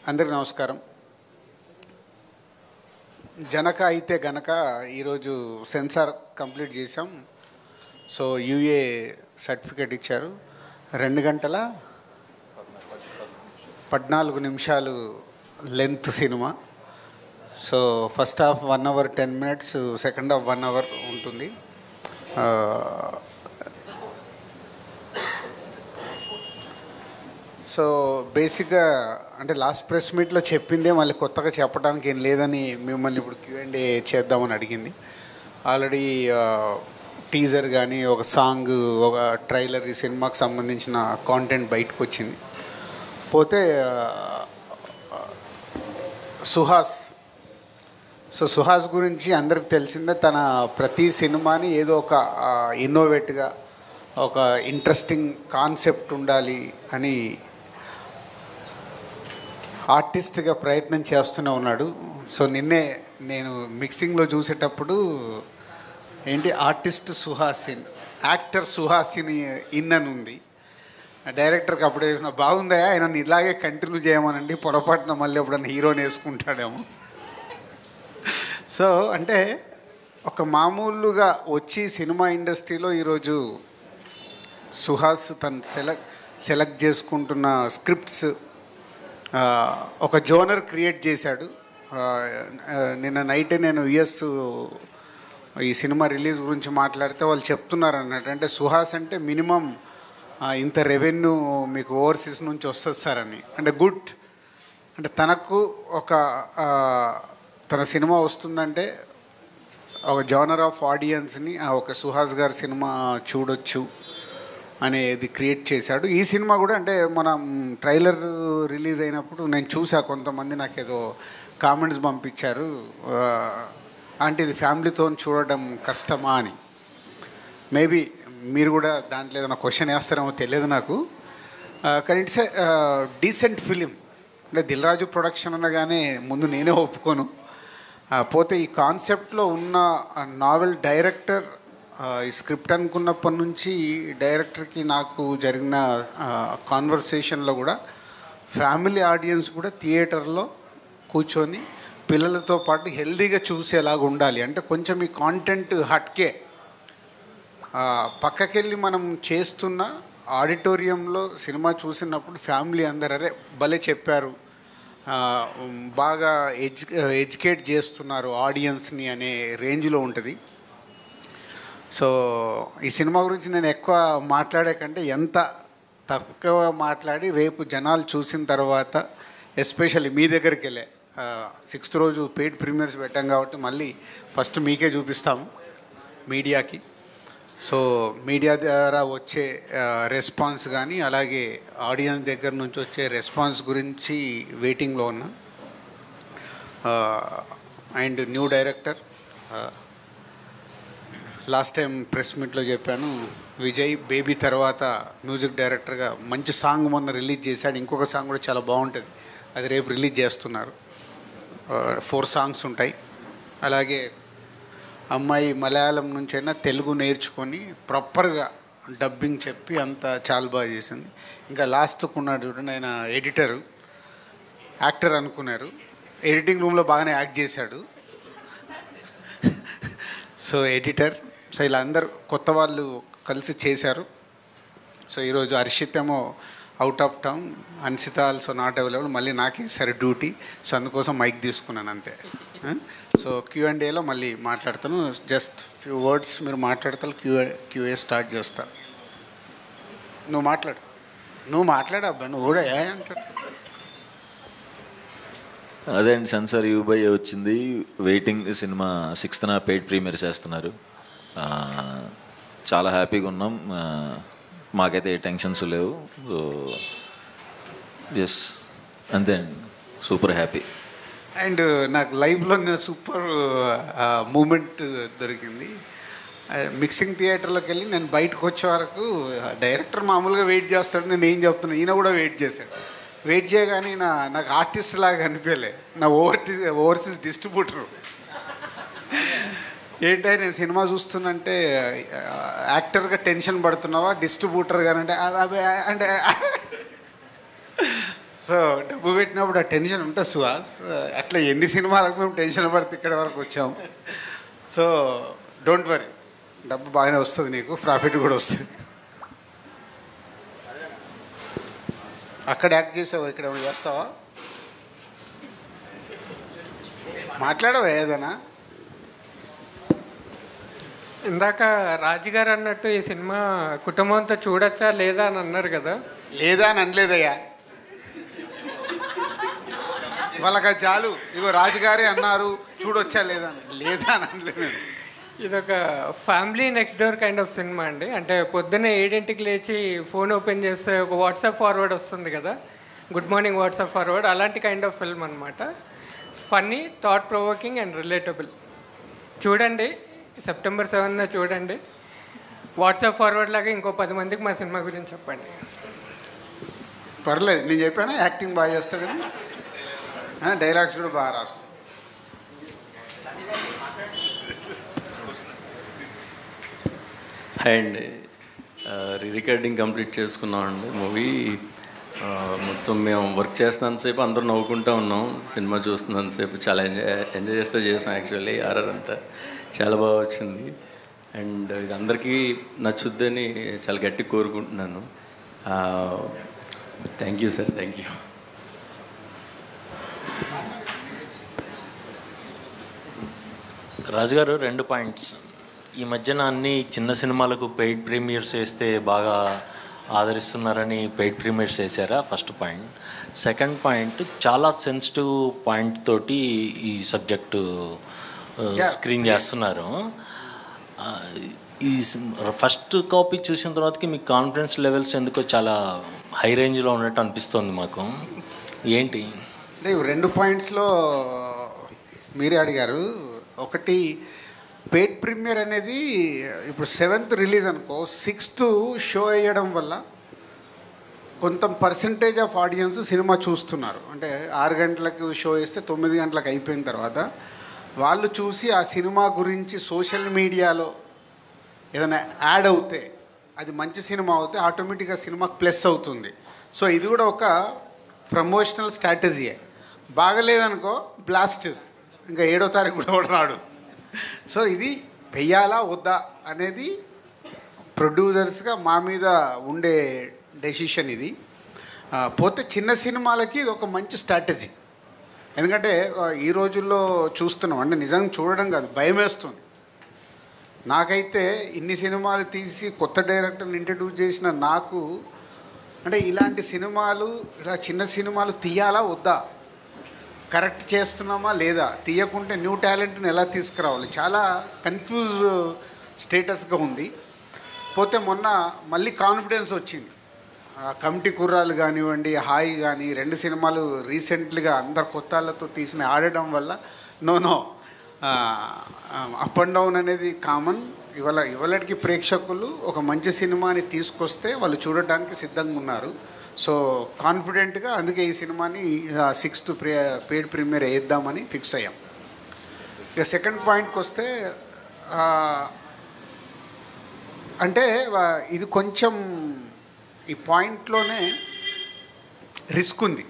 అందరికీ నమస్కారం. జనక అయితే గనక ఈరోజు సెన్సార్ కంప్లీట్ చేసాం. సో యూఏ సర్టిఫికేట్ ఇచ్చారు. 2 గంటల 14 నిమిషాలు length cinema. So first half 1 hour 10 minutes, second half 1 hour ఉంటుంది. సో బేసిక్గా అంటే లాస్ట్ ప్రెస్ మీట్లో చెప్పిందే మళ్ళీ కొత్తగా చెప్పడానికి ఏం లేదని మిమ్మల్ని ఇప్పుడు Q&A చేద్దామని అడిగింది. ఆల్రెడీ టీజర్ కానీ ఒక సాంగ్, ఒక ట్రైలర్, ఈ సినిమాకి సంబంధించిన కాంటెంట్ బయటకు వచ్చింది. పోతే సుహాస్. సో సుహాస్ గురించి అందరికి తెలిసిందే, తన ప్రతి సినిమాని ఏదో ఒక ఇన్నోవేట్గా, ఒక ఇంట్రెస్టింగ్ కాన్సెప్ట్ ఉండాలి అని ఆర్టిస్ట్గా ప్రయత్నం చేస్తూనే ఉన్నాడు. సో నిన్నే నేను మిక్సింగ్లో చూసేటప్పుడు ఏంటి ఆర్టిస్ట్ సుహాసిన్, యాక్టర్ సుహాసిన్ ఇన్ అని ఉంది. డైరెక్టర్కి అప్పుడే బాగుందా, ఆయన ఇలాగే కంటిన్యూ చేయమనండి, పొరపాటున మళ్ళీ ఎప్పుడన్నా హీరోని వేసుకుంటాడేమో. సో అంటే ఒక మామూలుగా వచ్చి సినిమా ఇండస్ట్రీలో ఈరోజు సుహాస్ తను సెలెక్ట్ చేసుకుంటున్న స్క్రిప్ట్స్ ఒక జోనర్ క్రియేట్ చేశాడు. నిన్న నైటే నేను యుఎస్ ఈ సినిమా రిలీజ్ గురించి మాట్లాడితే వాళ్ళు చెప్తున్నారు అన్నట్టు, అంటే సుహాస్ అంటే మినిమం ఇంత రెవెన్యూ మీకు ఓవర్సీస్ నుంచి వస్తుంది సార్ అని. అంటే గుడ్, అంటే తనకు ఒక తన సినిమా వస్తుందంటే ఒక జోనర్ ఆఫ్ ఆడియన్స్ని ఒక సుహాస్ గారి సినిమా చూడొచ్చు అనేది క్రియేట్ చేశాడు. ఈ సినిమా కూడా అంటే మనం ట్రైలర్ రిలీజ్ అయినప్పుడు నేను చూసా, కొంతమంది నాకు ఏదో కామెంట్స్ పంపించారు, అంటే ఇది ఫ్యామిలీతో చూడడం కష్టమా అని. మేబీ మీరు కూడా దాంట్లో ఏదైనా క్వశ్చన్ వేస్తారేమో తెలియదు నాకు. కానీ ఇట్స్ ఏ డీసెంట్ ఫిలిం. అంటే దిల్ రాజు ప్రొడక్షన్ అనగానే ముందు నేనే ఒప్పుకోను. పోతే ఈ కాన్సెప్ట్లో ఉన్న నావెల్ డైరెక్టర్, ఈ స్క్రిప్ట్ అనుకున్నప్పటి నుంచి డైరెక్టర్కి నాకు జరిగిన కాన్వర్సేషన్లో కూడా ఫ్యామిలీ ఆడియన్స్ కూడా థియేటర్లో కూర్చొని పిల్లలతో పాటు హెల్దీగా చూసేలాగా ఉండాలి. అంటే కొంచెం ఈ కాంటెంట్ హట్కే, పక్కకెళ్ళి మనం చేస్తున్న ఆడిటోరియంలో సినిమా చూసినప్పుడు ఫ్యామిలీ అందరూ అరే భలే చెప్పారు, బాగా ఎడ్యుకేట్ చేస్తున్నారు ఆడియన్స్ని అనే రేంజ్లో ఉంటుంది. సో ఈ సినిమా గురించి నేను ఎక్కువ మాట్లాడే కంటే ఎంత తక్కువ మాట్లాడి రేపు జనాలు చూసిన తర్వాత, ఎస్పెషల్లీ మీ దగ్గరికి వెళ్ళే 6th రోజు పెయిడ్ ప్రీమియర్స్ పెట్టాం కాబట్టి మళ్ళీ ఫస్ట్ మీకే చూపిస్తాము మీడియాకి. సో మీడియా ద్వారా వచ్చే రెస్పాన్స్ కానీ అలాగే ఆడియన్స్ దగ్గర నుంచి వచ్చే రెస్పాన్స్ గురించి వెయిటింగ్లో ఉన్నా. And new director, last time press మీట్లో చెప్పాను, విజయ్ బేబీ తర్వాత మ్యూజిక్ డైరెక్టర్గా మంచి సాంగ్ మొన్న రిలీజ్ చేశాడు. ఇంకొక సాంగ్ కూడా చాలా బాగుంటుంది, అది రేపు రిలీజ్ చేస్తున్నారు. 4 songs ఉంటాయి. అలాగే అమ్మాయి మలయాళం నుంచైనా తెలుగు నేర్చుకొని ప్రాపర్గా డబ్బింగ్ చెప్పి అంతా చాలా బాగా చేసింది. ఇంకా లాస్ట్కు ఉన్నాడు చూడండి, ఆయన ఎడిటరు, యాక్టర్ అనుకున్నారు, ఎడిటింగ్ రూమ్లో బాగానే యాక్ట్ చేశాడు. So editor. సో ఇలా అందరు కొత్త వాళ్ళు కలిసి చేశారు. సో ఈరోజు హర్షిత్ ఏమో out of town, Ansitha also not available, మళ్ళీ నాకే సరే డ్యూటీ. సో అందుకోసం మైక్ తీసుకున్నాను అంతే. సో Q&Aలో మళ్ళీ మాట్లాడతాను. జస్ట్ ఫ్యూ వర్డ్స్ మీరు మాట్లాడతారు, క్యూఏ స్టార్ట్ చేస్తారు. నువ్వు మాట్లాడబ్బా, నువ్వు కూడా ఏ అంటాడు. అదే అండి, సెన్సార్ యూబై వచ్చింది, waiting. Cinema 6th paid premier చేస్తున్నారు. చాలా హ్యాపీగా ఉన్నాం, మాకైతే ఏ టెన్షన్స్ లేవు. సో ఎస్, అంతే అండి, సూపర్ హ్యాపీ. అండ్ నాకు లైఫ్లో నేను సూపర్ మూమెంట్ దొరికింది. మిక్సింగ్ థియేటర్లోకి వెళ్ళి నేను బయటకు వచ్చే వరకు డైరెక్టర్ మామూలుగా వెయిట్ చేస్తాడు, నేను ఏం చెప్తున్నాను, ఈయన కూడా వెయిట్ చేశాడు. వెయిట్ చేయగానే నాకు ఆర్టిస్ట్ లాగా అనిపించలే, నా ఓవర్సీస్ డిస్ట్రిబ్యూటరు. ఏంటంటే నేను సినిమా చూస్తున్నంటే యాక్టర్గా టెన్షన్ పడుతున్నావా, డిస్ట్రిబ్యూటర్గా అంటే సో డబ్బు పెట్టినప్పుడు ఆ టెన్షన్ ఉంటుంది సుహాస్. అట్లా ఎన్ని సినిమాలకు మేము టెన్షన్ పడితే ఇక్కడి వరకు వచ్చాము. సో డోంట్ వరీ, డబ్బు బాగానే వస్తుంది, నీకు ప్రాఫిట్ కూడా వస్తుంది. అక్కడ యాక్ట్ చేసావా, ఇక్కడ ఏమైనా చేస్తావా? మాట్లాడవా ఏదైనా? ఇందాక రాజుగారు అన్నట్టు ఈ సినిమా కుటుంబంతో చూడొచ్చా లేదా అని అన్నారు కదా. లేదా అని అనలేదయ్యా, వాళ్ళకి అది చాలు. ఇగో రాజుగారే అన్నారు చూడొచ్చా లేదా అని, లేదా అని అనలేదు. ఇదొక family next door kind of cinema అండి. అంటే పొద్దున్నే 7 లేచి ఫోన్ ఓపెన్ చేస్తే ఒక వాట్సాప్ ఫార్వర్డ్ వస్తుంది కదా, గుడ్ మార్నింగ్ వాట్సాప్ ఫార్వర్డ్, అలాంటి కైండ్ ఆఫ్ ఫిల్మ్ అనమాట. Funny, thought provoking and relatable. చూడండి, సెప్టెంబర్ 7న చూడండి. వాట్సాప్ ఫార్వర్డ్ లాగా ఇంకో 10 మందికి మా సినిమా గురించి చెప్పండి. పర్లేదు, నేను చెప్పాను యాక్టింగ్ బాగా చేస్తాడు కదా, డైలాగ్స్ కూడా బాగా రాస్తాడు. హాయ్ అండి, రికార్డింగ్ కంప్లీట్ చేసుకున్నామండి మూవీ. మొత్తం మేము వర్క్ చేస్తున్నంతసేపు అందరూ నవ్వుకుంటూ ఉన్నాం, సినిమా చూస్తున్నంతసేపు చాలా ఎంజాయ్ చేస్తూ చేసాం. యాక్చువల్లీ ఆర్ఆర్ అంతా చాలా బాగా వచ్చింది అండ్ ఇది అందరికీ నచ్చుద్దని చాలా గట్టిగా కోరుకుంటున్నాను. Thank you sir, thank you. రాజుగారు 2 పాయింట్స్. ఈ మధ్యన అన్ని చిన్న సినిమాలకు పెయిడ్ ప్రీమియర్స్ వేస్తే బాగా ఆదరిస్తున్నారని పెయిడ్ ప్రీమియర్స్ వేసారా? First point. సెకండ్ పాయింట్, చాలా సెన్సిటివ్ పాయింట్ తోటి ఈ సబ్జెక్టు స్క్రీన్ చేస్తున్నారు. ఈ ఫస్ట్ కాపీ చూసిన తర్వాతకి మీ కాన్ఫిడెన్స్ లెవెల్స్ ఎందుకో చాలా హై రేంజ్లో ఉన్నట్టు అనిపిస్తుంది మాకు. ఏంటి అంటే 2 పాయింట్స్లో మీరే అడిగారు. ఒకటి, పెయిడ్ ప్రీమియర్ అనేది ఇప్పుడు 7th రిలీజ్ అనుకో, 6th షో వేయడం వల్ల కొంత పర్సంటేజ్ ఆఫ్ ఆడియన్స్ సినిమా చూస్తున్నారు. అంటే 6 గంటలకు షో వేస్తే 9 గంటలకు అయిపోయిన తర్వాత వాళ్ళు చూసి ఆ సినిమా గురించి సోషల్ మీడియాలో ఏదైనా యాడ్ అవుతే, అది మంచి సినిమా అవుతే ఆటోమేటిక్గా సినిమాకి ప్లస్ అవుతుంది. సో ఇది కూడా ఒక ప్రమోషనల్ స్ట్రాటజీయే. బాగలేదనుకో బ్లాస్ట్, ఇంకా 7వ తారీఖు కూడా రాడు. సో ఇది వెయ్యాలా వద్దా అనేది ప్రొడ్యూసర్స్గా మా మీద ఉండే డెసిషన్ ఇది. పోతే చిన్న సినిమాలకి ఇది ఒక మంచి స్ట్రాటజీ. ఎందుకంటే ఈ రోజుల్లో చూస్తున్నాం, అంటే నిజంగా చూడడం కాదు, భయం వేస్తుంది. నాకైతే ఇన్ని సినిమాలు తీసి కొత్త డైరెక్టర్ని ఇంట్రడ్యూస్ చేసిన నాకు, అంటే ఇలాంటి సినిమాలు, ఇలా చిన్న సినిమాలు తీయాలా వద్దా, కరెక్ట్ చేస్తున్నామా లేదా, తీయకుంటే న్యూ టాలెంట్ని ఎలా తీసుకురావాలి, చాలా కన్ఫ్యూజ్ స్టేటస్గా ఉంది. పోతే మొన్న మళ్ళీ కాన్ఫిడెన్స్ వచ్చింది. కమిటీ కుర్రాలు కానివ్వండి, హాయ్ కానీ 2 సినిమాలు రీసెంట్లీగా అందరు కొత్తాళ్ళతో తీసిన ఆడడం వల్ల నో అప్ అండ్ డౌన్ అనేది కామన్. ఇవాళకి ప్రేక్షకులు ఒక మంచి సినిమాని తీసుకొస్తే వాళ్ళు చూడటానికి సిద్ధంగా ఉన్నారు. సో కాన్ఫిడెంట్గా అందుకే ఈ సినిమాని 6th పెయిడ్ ప్రీమియర్ వేద్దామని ఫిక్స్ అయ్యాం. ఇక సెకండ్ పాయింట్కి వస్తే, అంటే ఇది కొంచెం ఈ పాయింట్లోనే రిస్క్ ఉంది.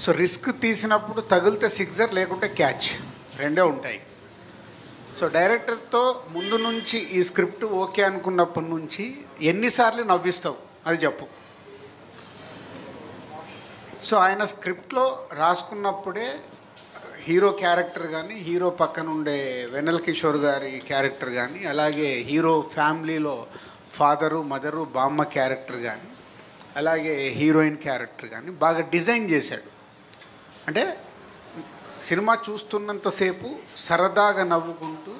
సో రిస్క్ తీసినప్పుడు తగిలితే సిక్సర్, లేకుంటే క్యాచ్, 2 ఉంటాయి. సో డైరెక్టర్తో ముందు నుంచి ఈ స్క్రిప్ట్ ఓకే అనుకున్నప్పటి నుంచి ఎన్నిసార్లు నవ్విస్తావు అది చెప్పు. సో ఆయన స్క్రిప్ట్లో రాసుకున్నప్పుడే హీరో క్యారెక్టర్ కానీ, హీరో పక్కన ఉండే వెన్నెల కిషోర్ గారి క్యారెక్టర్ కానీ, అలాగే హీరో ఫ్యామిలీలో ఫాదరు, మదరు, బామ్మ క్యారెక్టర్ కానీ, అలాగే హీరోయిన్ క్యారెక్టర్ కానీ బాగా డిజైన్ చేశాడు. అంటే సినిమా చూస్తున్నంతసేపు సరదాగా నవ్వుకుంటూ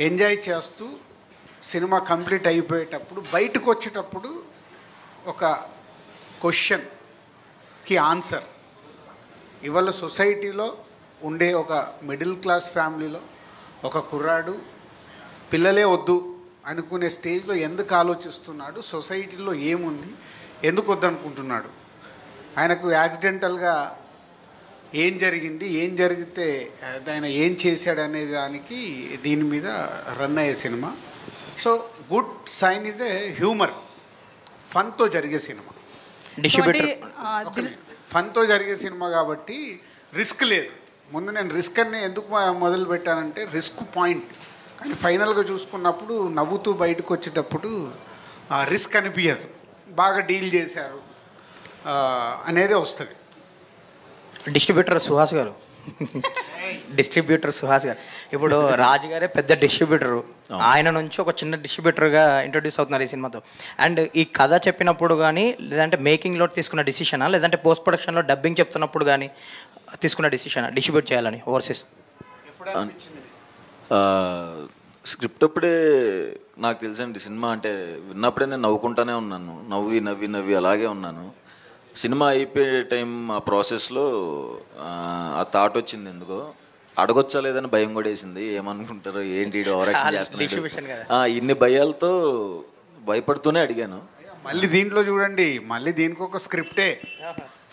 ఎంజాయ్ చేస్తూ సినిమా కంప్లీట్ అయిపోయేటప్పుడు బయటకు వచ్చేటప్పుడు ఒక క్వశ్చన్కి ఆన్సర్. ఇవాళ సొసైటీలో ఉండే ఒక మిడిల్ క్లాస్ ఫ్యామిలీలో ఒక కుర్రాడు పిల్లలే వద్దు అనుకునే స్టేజ్లో ఎందుకు ఆలోచిస్తున్నాడు, సొసైటీలో ఏముంది, ఎందుకు వద్దనుకుంటున్నాడు, ఆయనకు యాక్సిడెంటల్గా ఏం జరిగింది, ఏం జరిగితే ఆయన ఏం చేశాడు అనే దానికి దీని మీద రన్ అయ్యే సినిమా. So good sign is a humour, ఫన్తో జరిగే సినిమా. డిస్ట్రిబ్యూటర్ ఫన్తో జరిగే సినిమా కాబట్టి రిస్క్ లేదు. ముందు నేను రిస్క్ అని ఎందుకు మొదలు పెట్టానంటే రిస్క్ పాయింట్, కానీ ఫైనల్గా చూసుకున్నప్పుడు నవ్వుతూ బయటకు వచ్చేటప్పుడు రిస్క్ అనిపించదు, బాగా డీల్ చేశారు అనేది వస్తుంది. డిస్ట్రిబ్యూటర్ సుహాస్ గారు ఇప్పుడు రాజు గారే పెద్ద డిస్ట్రిబ్యూటరు, ఆయన నుంచి ఒక చిన్న డిస్ట్రిబ్యూటర్గా ఇంట్రొడ్యూస్ అవుతున్నారు ఈ సినిమాతో. అండ్ ఈ కథ చెప్పినప్పుడు కానీ, లేదంటే మేకింగ్లో తీసుకున్న డిసిషనా, లేదంటే పోస్ట్ ప్రొడక్షన్లో డబ్బింగ్ చెప్తున్నప్పుడు కానీ తీసుకున్న డిసిషనా డిస్ట్రిబ్యూట్ చేయాలని ఓవర్సీస్? స్క్రిప్ట్ అప్పుడే నాకు తెలుసండి సినిమా అంటే, విన్నప్పుడే నేను నవ్వుకుంటానే ఉన్నాను, నవ్వి అలాగే ఉన్నాను. సినిమా అయిపోయే టైం ఆ ప్రాసెస్లో ఆ థాట్ వచ్చింది, ఎందుకో అడగొచ్చా లేదని భయం కూడా వేసింది, ఏమనుకుంటారో ఏంటి ఓవరాక్షన్ చేస్తున్నాడు, ఇన్ని భయాలతో భయపడుతూనే అడిగాను. మళ్ళీ దీంట్లో చూడండి, మళ్ళీ దీనికి ఒక స్క్రిప్టే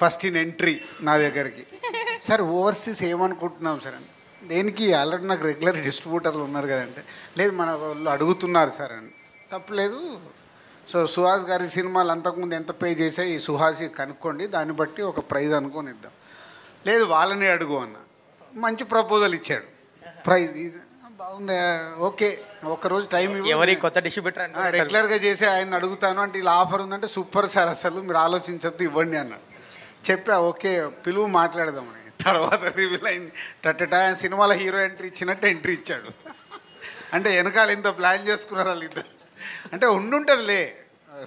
ఫస్ట్ ఇన్ ఎంట్రీ నా దగ్గరికి. సార్ ఓవర్సీస్ ఏమనుకుంటున్నాం సార్ అని, దేనికి ఆల్రెడీ నాకు రెగ్యులర్ డిస్ట్రిబ్యూటర్లు ఉన్నారు కదంటే, లేదు మన వాళ్ళు అడుగుతున్నారు సార్ అని. తప్పలేదు. సో సుహాస్ గారి సినిమాలు అంతకుముందు ఎంత పే చేసాయి ఈ సుహాసి కనుక్కోండి, దాన్ని బట్టి ఒక ప్రైజ్ అనుకొని ఇద్దాం. లేదు వాళ్ళని అడుగు అన్న, మంచి ప్రపోజల్ ఇచ్చాడు, ప్రైజ్ బాగుంది, ఓకే ఒకరోజు టైం ఎవరి కొత్త డిస్ట్రిబ్యూటర్ రెగ్యులర్గా చేసి ఆయన అడుగుతాను అంటే ఇలా ఆఫర్ ఉందంటే సూపర్ సార్, అసలు మీరు ఆలోచించద్దు ఇవ్వండి అన్నాడు. చెప్పా ఓకే పిలువు మాట్లాడదామని. తర్వాత రివీల్ అయింది టట్టా సినిమాలో హీరో ఎంట్రీ ఇచ్చినట్టు ఎంట్రీ ఇచ్చాడు. అంటే వెనకాల ఇంత ప్లాన్ చేసుకున్నారు వాళ్ళు ఇద్దరు. అంటే ఉండుంటుందిలే,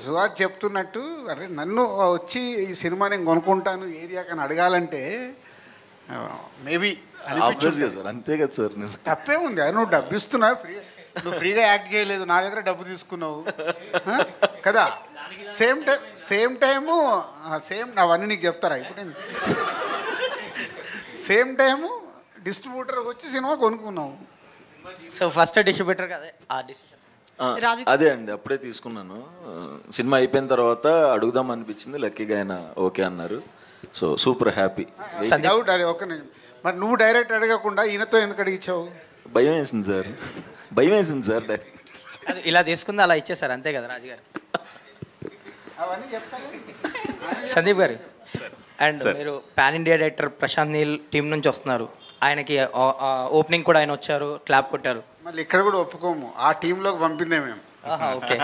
సుహాస్ చెప్తున్నట్టు అరే నన్ను వచ్చి ఈ సినిమా నేను కొనుక్కుంటాను ఏరియా కానీ అడగాలంటే మేబీ సార్, అంతే కదా సార్, తప్పే ఉంది. నువ్వు డబ్బు ఇస్తున్నావు, నువ్వు ఫ్రీగా యాక్ట్ చేయలేదు, నా దగ్గర డబ్బు తీసుకున్నావు కదా. సేమ్ టైము అవన్నీ నీకు చెప్తారా ఇప్పుడు? సేమ్ టైము డిస్ట్రిబ్యూటర్ వచ్చి సినిమా కొనుక్కున్నావు. సో ఫస్ట్ డిస్ట్రిబ్యూటర్ కదా ఆ డిసిషన్. అదే అండి, అప్పుడే తీసుకున్నాను. సినిమా అయిపోయిన తర్వాత అడుగుదాం అనిపించింది, లక్కీగా ఆయన ఓకే అన్నారు. So super happy. డౌట్ అది ఒక నిజం. మరి నువ్వు డైరెక్ట్ అడగకుండా ఈయనతో ఎందుకు అడిగించావు? భయం వేసింది సార్ డైరెక్ట్ ఇలా తీసుకుంది అలా ఇచ్చేసారు అంతే కదా రాజుగారు. అవన్నీ చెప్తాను. సందీప్ గారు, అండ్ మీరు pan India director Prashanth Neel team నుంచి వస్తున్నారు, ఆయనకి ఓపెనింగ్ కూడా ఆయన వచ్చారు, క్లాప్ కొట్టారు. మళ్ళీ ఇక్కడ కూడా ఒప్పుకోము, ఆ టీంలోకి పంపిందే మేము. ఓకే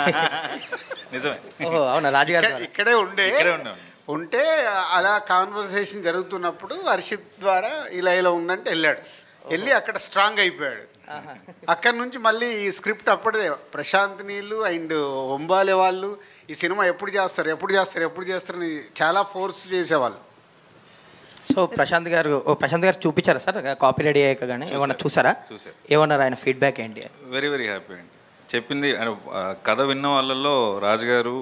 నిజమే. ఓహో అవునా రాజుగారు ఇక్కడే ఉంటే అలా కాన్వర్సేషన్ జరుగుతున్నప్పుడు హర్షిత్ ద్వారా ఇలా ఉందంటే వెళ్ళి అక్కడ స్ట్రాంగ్ అయిపోయాడు. అక్కడ నుంచి మళ్ళీ ఈ స్క్రిప్ట్ అప్పుడే ప్రశాంత్ నీళ్ళు అండ్ ఒంబాలే వాళ్ళు ఈ సినిమా ఎప్పుడు చేస్తారని చాలా ఫోర్స్ చేసేవాళ్ళు. సో ప్రశాంత్ గారు చూపించారా సార్ కాపీ రెడీ అయ్యాక? కానీ ఏమన్నా చూసారు? ఏమన్నారు ఆయన ఫీడ్బ్యాక్ ఏంటి? వెరీ వెరీ హ్యాపీ అండి. చెప్పింది కథ విన్న వాళ్ళల్లో రాజుగారు,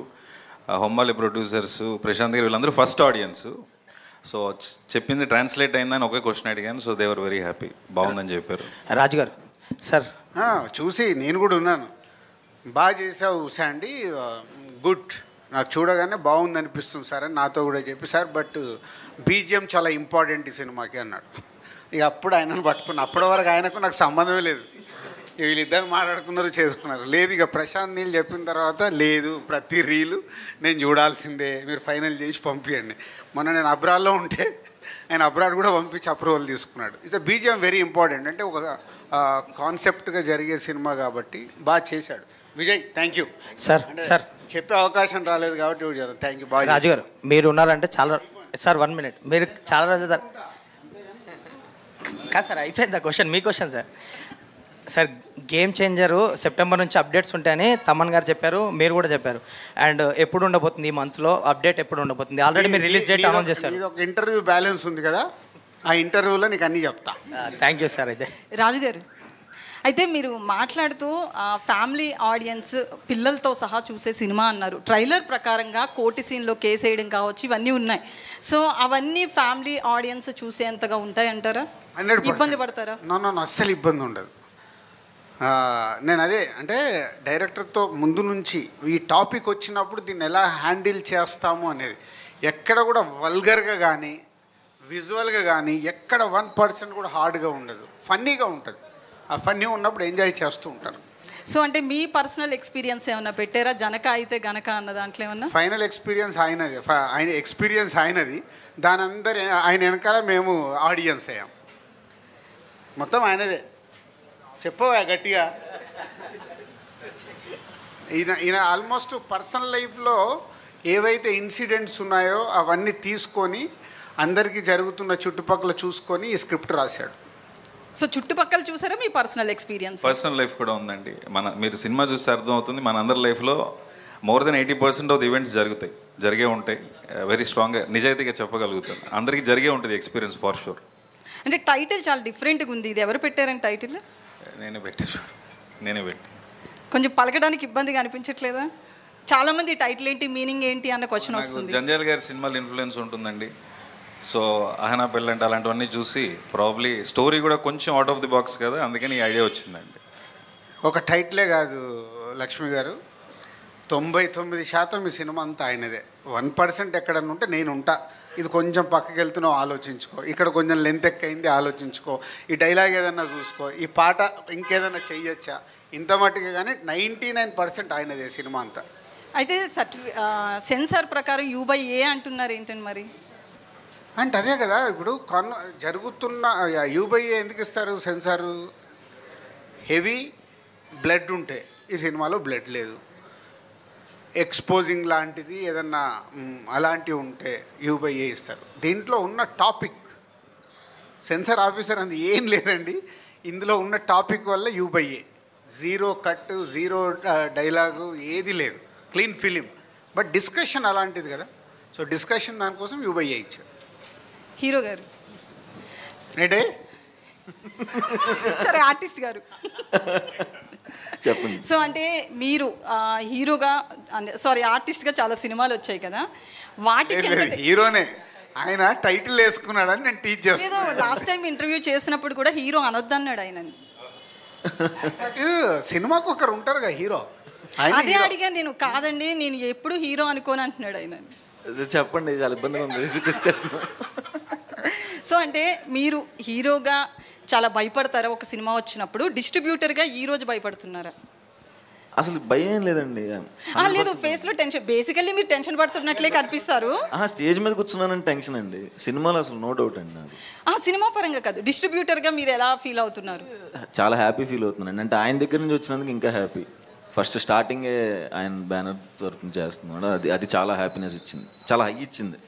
హొమ్మాలి ప్రొడ్యూసర్స్, ప్రశాంత్ గారు వీళ్ళందరూ ఫస్ట్ ఆడియన్స్. సో చెప్పింది ట్రాన్స్లేట్ అయిందని ఒకే క్వశ్చన్ అడిగాను. So they were very happy, బాగుందని చెప్పారు. రాజుగారు సార్ చూసి నేను కూడా ఉన్నాను, బాగా చేసావు శాండీ, గుడ్, నాకు చూడగానే బాగుంది అనిపిస్తుంది సార్ అని నాతో కూడా చెప్పి, సార్ బట్ బీజిఎం చాలా ఇంపార్టెంట్ ఈ సినిమాకి అన్నాడు. ఇక అప్పుడు ఆయనను పట్టుకున్నా. అప్పటి వరకు ఆయనకు నాకు సంబంధమే లేదు, వీళ్ళిద్దరు మాట్లాడుకున్నారు చేసుకున్నారు. లేదు ఇక ప్రశాంత్ నీళ్ళు చెప్పిన తర్వాత లేదు, ప్రతి రీలు నేను చూడాల్సిందే, మీరు ఫైనల్ చేసి పంపించండి. మొన్న నేను అబ్రాడ్లో ఉంటే ఆయన అబ్రాడ్ కూడా పంపించి అప్రూవల్ తీసుకున్నాడు. It's BGM very important. అంటే ఒక కాన్సెప్ట్గా జరిగే సినిమా కాబట్టి బాగా చేశాడు విజయ్. Thank you sir. చెప్పే అవకాశం రాలేదు కాబట్టి థ్యాంక్ యూ. బాగా రాజుగారు మీరు ఉన్నారంటే చాలా సార్ 1 minute మీరు చాలా రోజులు కాదు సార్, అయిపోయింది క్వశ్చన్. మీ question sir game changer September నుంచి అప్డేట్స్ ఉంటాయని తమన్ గారు చెప్పారు, మీరు కూడా చెప్పారు. అండ్ ఎప్పుడు ఉండబోతుంది ఈ మంత్లో అప్డేట్? ఎప్పుడు ఉండబోతుంది? ఆల్రెడీ మీరు రిలీజ్ డేట్ అనౌన్స్ చేశారు. ఒక ఇంటర్వ్యూ బ్యాలెన్స్ ఉంది కదా, ఆ ఇంటర్వ్యూలో నీకు అన్నీ చెప్తా. Thank you sir. అయితే రాజుగారు, అయితే మీరు మాట్లాడుతూ ఫ్యామిలీ ఆడియన్స్ పిల్లలతో సహా చూసే సినిమా అన్నారు. ట్రైలర్ ప్రకారంగా కోర్టు సీన్లో కేసు వేయడం కావచ్చు, ఇవన్నీ ఉన్నాయి. సో అవన్నీ ఫ్యామిలీ ఆడియన్స్ చూసేంతగా ఉంటాయంటారా? ఇబ్బంది పడతారా? నో అస్సలు ఇబ్బంది ఉండదు. నేను అదే అంటే డైరెక్టర్తో ముందు నుంచి ఈ టాపిక్ వచ్చినప్పుడు దీన్ని ఎలా హ్యాండిల్ చేస్తాము అనేది ఎక్కడ కూడా వల్గర్గా కానీ విజువల్గా కానీ ఎక్కడ 1% కూడా హార్డ్గా ఉండదు, ఫన్నీగా ఉంటుంది. ఆ ఫన్నీ ఉన్నప్పుడు ఎంజాయ్ చేస్తూ ఉంటారు. సో అంటే మీ పర్సనల్ ఎక్స్పీరియన్స్ ఏమన్నా పెట్టారా? జనక అయితే గనక అన్న దాంట్లో ఏమన్నా? ఫైనల్ ఎక్స్పీరియన్స్ ఆయనది, ఆయన ఎక్స్పీరియన్స్ ఆయనది, దాని అందరి ఆయన వెనకాల మేము ఆడియన్స్ అయ్యాం, మొత్తం ఆయనదే. చెప్పవా గట్టిగా. ఈయన ఆల్మోస్ట్ పర్సనల్ లైఫ్లో ఏవైతే ఇన్సిడెంట్స్ ఉన్నాయో అవన్నీ తీసుకొని అందరికీ జరుగుతున్న చుట్టుపక్కల చూసుకొని ఈ స్క్రిప్ట్ రాశాడు. సో చుట్టుపక్కల చూసారా మీ పర్సనల్ ఎక్స్పీరియన్స్? పర్సనల్ లైఫ్ కూడా ఉందండి. మీరు సినిమా చూస్తే అర్థమవుతుంది, మన అందరి లైఫ్లో more than 80% of the events జరిగే ఉంటాయి. వెరీ స్ట్రాంగ్గా నిజాయితీగా చెప్పగలుగుతాను, అందరికీ జరిగే ఉంటుంది ఎక్స్పీరియన్స్ ఫర్ షూర్. అంటే టైటిల్ చాలా డిఫరెంట్గా ఉంది, ఇది ఎవరు పెట్టారని టైటిల్? నేనే పెట్టి కొంచెం పలకడానికి ఇబ్బందిగా అనిపించట్లేదా? చాలామంది టైటిల్ ఏంటి, మీనింగ్ ఏంటి అన్న క్వశ్చన్ వస్తుంది. జంజాల్ గారి సినిమాలు ఇన్ఫ్లుయెన్స్ ఉంటుందండి. సో అహనా పెళ్ళంటే అలాంటివన్నీ చూసి ప్రాబ్లీ స్టోరీ కూడా కొంచెం అవుట్ ఆఫ్ ది బాక్స్ కదా, అందుకని ఈ ఐడియా వచ్చిందండి. ఒక టైటిలే కాదు లక్ష్మి గారు, 99% ఈ సినిమా అంతా ఆయనదే. 1% ఎక్కడన్నా ఉంటే నేను ఉంటా, ఇది కొంచెం పక్కకి వెళ్తున్నావు ఆలోచించుకో, ఇక్కడ కొంచెం లెంత్ ఎక్కైంది ఆలోచించుకో, ఈ డైలాగ్ ఏదన్నా చూసుకో, ఈ పాట ఇంకేదన్నా చెయ్యొచ్చా, ఇంత మట్టుగా. కానీ 99% ఆయనదే సినిమా అంతా. అయితే సెన్సార్ ప్రకారం U/A అంటున్నారు ఏంటండి మరి? అంటే అదే కదా ఇప్పుడు జరుగుతున్న U/A ఎందుకు ఇస్తారు సెన్సారు? హెవీ బ్లడ్ ఉంటే, ఈ సినిమాలో బ్లడ్ లేదు, ఎక్స్పోజింగ్ లాంటిది ఏదన్నా అలాంటివి ఉంటే U/A ఇస్తారు. దీంట్లో ఉన్న టాపిక్, సెన్సార్ ఆఫీసర్ అంది ఏం లేదండి, ఇందులో ఉన్న టాపిక్ వల్ల U/A. 0 కట్, 0 డైలాగు, ఏది లేదు, క్లీన్ ఫిలిం. బట్ డిస్కషన్ అలాంటిది కదా, సో డిస్కషన్ దానికోసం U/A ఇచ్చారు. హీరో గారు ఏంటే సరే ఆర్టిస్ట్ గారు చెప్పండి. సో అంటే మీరు హీరోగా, సారీ ఆర్టిస్ట్గా చాలా సినిమాలు వచ్చాయి కదా, వాటికి హీరోనే ఆయన టైటిల్ వేసుకున్నాడని నేను టీచ్ చేస్తాను. లాస్ట్ టైం ఇంటర్వ్యూ చేసినప్పుడు కూడా హీరో అనొద్దన్నాడు ఆయన. సినిమాకు ఒకరు ఉంటారుగా హీరో, అదే అడిగాను నేను. కాదండి నేను ఎప్పుడు హీరో అనుకోని అంటున్నాడు ఆయన. చెప్పండి, చాలా ఇబ్బందిగా ఉంది డిస్కషన్. సో అంటే మీరు హీరోగా చాలా భయపడతారా ఒక సినిమా వచ్చినప్పుడు? డిస్ట్రిబ్యూటర్గా ఈ రోజు భయపడుతున్నారా? అసలు భయం ఏం లేదండి. లేదు, ఫేస్లో టెన్షన్. బేసికల్లీ మీరు టెన్షన్ పడుతున్నట్లే కనిపిస్తారు. స్టేజ్ మీద కూర్చున్నానని టెన్షన్ అండి, సినిమాలో అసలు నో డౌట్ అండి. నాకు సినిమా పరంగా కాదు, డిస్ట్రిబ్యూటర్గా మీరు ఎలా ఫీల్ అవుతున్నారు? చాలా హ్యాపీ ఫీల్ అవుతున్నానండి. అంటే ఆయన దగ్గర నుంచి వచ్చినందుకు ఇంకా హ్యాపీ. ఫస్ట్ స్టార్టింగే ఆయన బ్యానర్ తరఫున చేస్తున్నాడు, అది చాలా హ్యాపీనెస్ ఇచ్చింది, చాలా హై ఇచ్చింది.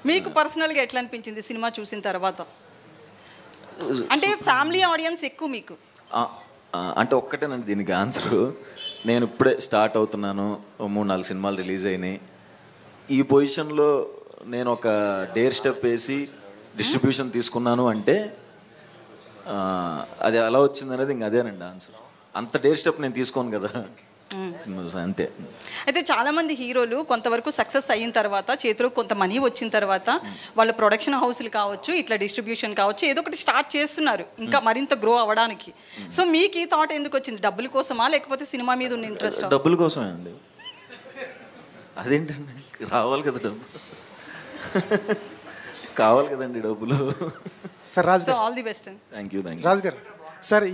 మీకు పర్సనల్గా ఎట్లా అనిపించింది సినిమా చూసిన తర్వాత? అంటే ఫ్యామిలీ ఆడియన్స్ ఎక్కువ మీకు అంటే ఒక్కటేనండి దీనికి ఆన్సరు. నేను ఇప్పుడే స్టార్ట్ అవుతున్నాను, 3-4 సినిమాలు రిలీజ్ అయినాయి. ఈ పొజిషన్లో నేను ఒక డేర్ స్టెప్ వేసి డిస్ట్రిబ్యూషన్ తీసుకున్నాను అంటే అది ఎలా వచ్చింది అనేది ఇంక అదేనండి ఆన్సర్. అంత డేర్ స్టెప్ నేను తీసుకోను కదా సినిమా చూసి, అంతే. అయితే చాలామంది హీరోలు కొంతవరకు సక్సెస్ అయిన తర్వాత, చేతిలో కొంత మనీ వచ్చిన తర్వాత, వాళ్ళ ప్రొడక్షన్ హౌస్లు కావచ్చు, ఇట్లా డిస్ట్రిబ్యూషన్ కావచ్చు, ఏదో ఒకటి స్టార్ట్ చేస్తున్నారు ఇంకా మరింత గ్రో అవ్వడానికి. సో మీకు ఈ థాట్ ఎందుకు వచ్చింది? డబ్బుల కోసమా లేకపోతే సినిమా మీద ఉన్న ఇంట్రెస్ట్? డబ్బుల కోసమే అండి. అదేంటండి, రావాలి కదా డబ్బు, కావాలి కదండి డబ్బులు. Sir Raju, all the best. Thank you. Raju గారు, సార్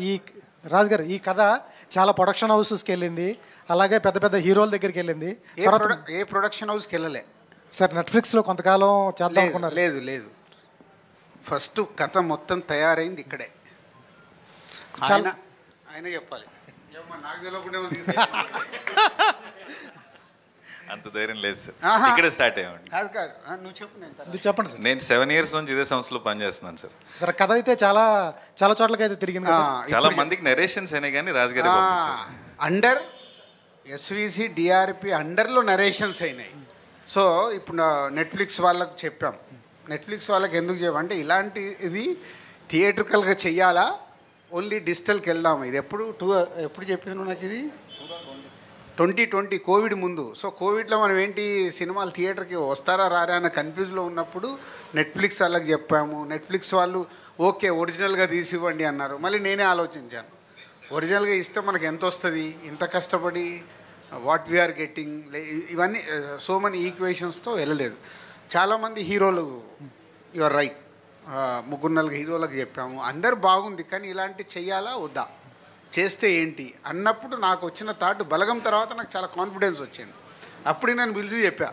ఈ కథ చాలా ప్రొడక్షన్ హౌసెస్కి వెళ్ళింది, అలాగే పెద్ద పెద్ద హీరోల దగ్గరికి వెళ్ళింది. ఏ ప్రొడక్షన్ హౌస్కి వెళ్ళలే సార్. నెట్ఫ్లిక్స్లో కొంతకాలం చేద్దాం అనుకున్నారు? లేదు. ఫస్ట్ కథ మొత్తం తయారైంది ఇక్కడే. ఆయన చెప్పాలి, నాకు తెలియకుండా అంత ధైర్యం లేదు సార్, ఇక్కడే స్టార్ట్ అయ్యామండి. కాదు నువ్వు చెప్పు. చెప్పండి సార్. నేను 7 years నుంచి ఇదే సంస్థలో పనిచేస్తున్నాను సార్. సార్ కథ అయితే చాలా చోట్లకి అయితే తిరిగింది. చాలా మందికి నరేషన్స్ అయినాయి కానీ రాజుగారి అండర్ SVC DRP అండర్లో నరేషన్స్ అయినాయి. సో ఇప్పుడు నెట్ఫ్లిక్స్ వాళ్ళకు చెప్పాం. నెట్ఫ్లిక్స్ వాళ్ళకి ఎందుకు చెప్పామంటే ఇలాంటి ఇది థియేట్రికల్గా చెయ్యాలా, ఓన్లీ డిజిటల్కి వెళ్దాము. ఇది ఎప్పుడు చెప్పింది నాకు, ఇది 2020 కోవిడ్ ముందు. సో కోవిడ్లో మనం ఏంటి సినిమాలు థియేటర్కి వస్తారా రారా అన్న కన్ఫ్యూజ్లో ఉన్నప్పుడు నెట్ఫ్లిక్స్ వాళ్ళకి చెప్పాము. నెట్ఫ్లిక్స్ వాళ్ళు ఓకే ఒరిజినల్గా తీసి ఇవ్వండి అన్నారు. మళ్ళీ నేనే ఆలోచించాను, ఒరిజినల్గా ఇస్తే మనకు ఎంత వస్తుంది, ఇంత కష్టపడి వాట్ వీఆర్ గెట్టింగ్, ఇవన్నీ సో మెనీ ఈక్వేషన్స్తో వెళ్ళలేదు. చాలామంది హీరోలు, యువర్ రైట్, 3-4 హీరోలకు చెప్పాము, అందరు బాగుంది కానీ ఇలాంటి చెయ్యాలా వద్దా, చేస్తే ఏంటి అన్నప్పుడు నాకు వచ్చిన థాట్ బలగం తర్వాత నాకు చాలా కాన్ఫిడెన్స్ వచ్చింది. అప్పుడు నేను పిలిచి చెప్పా,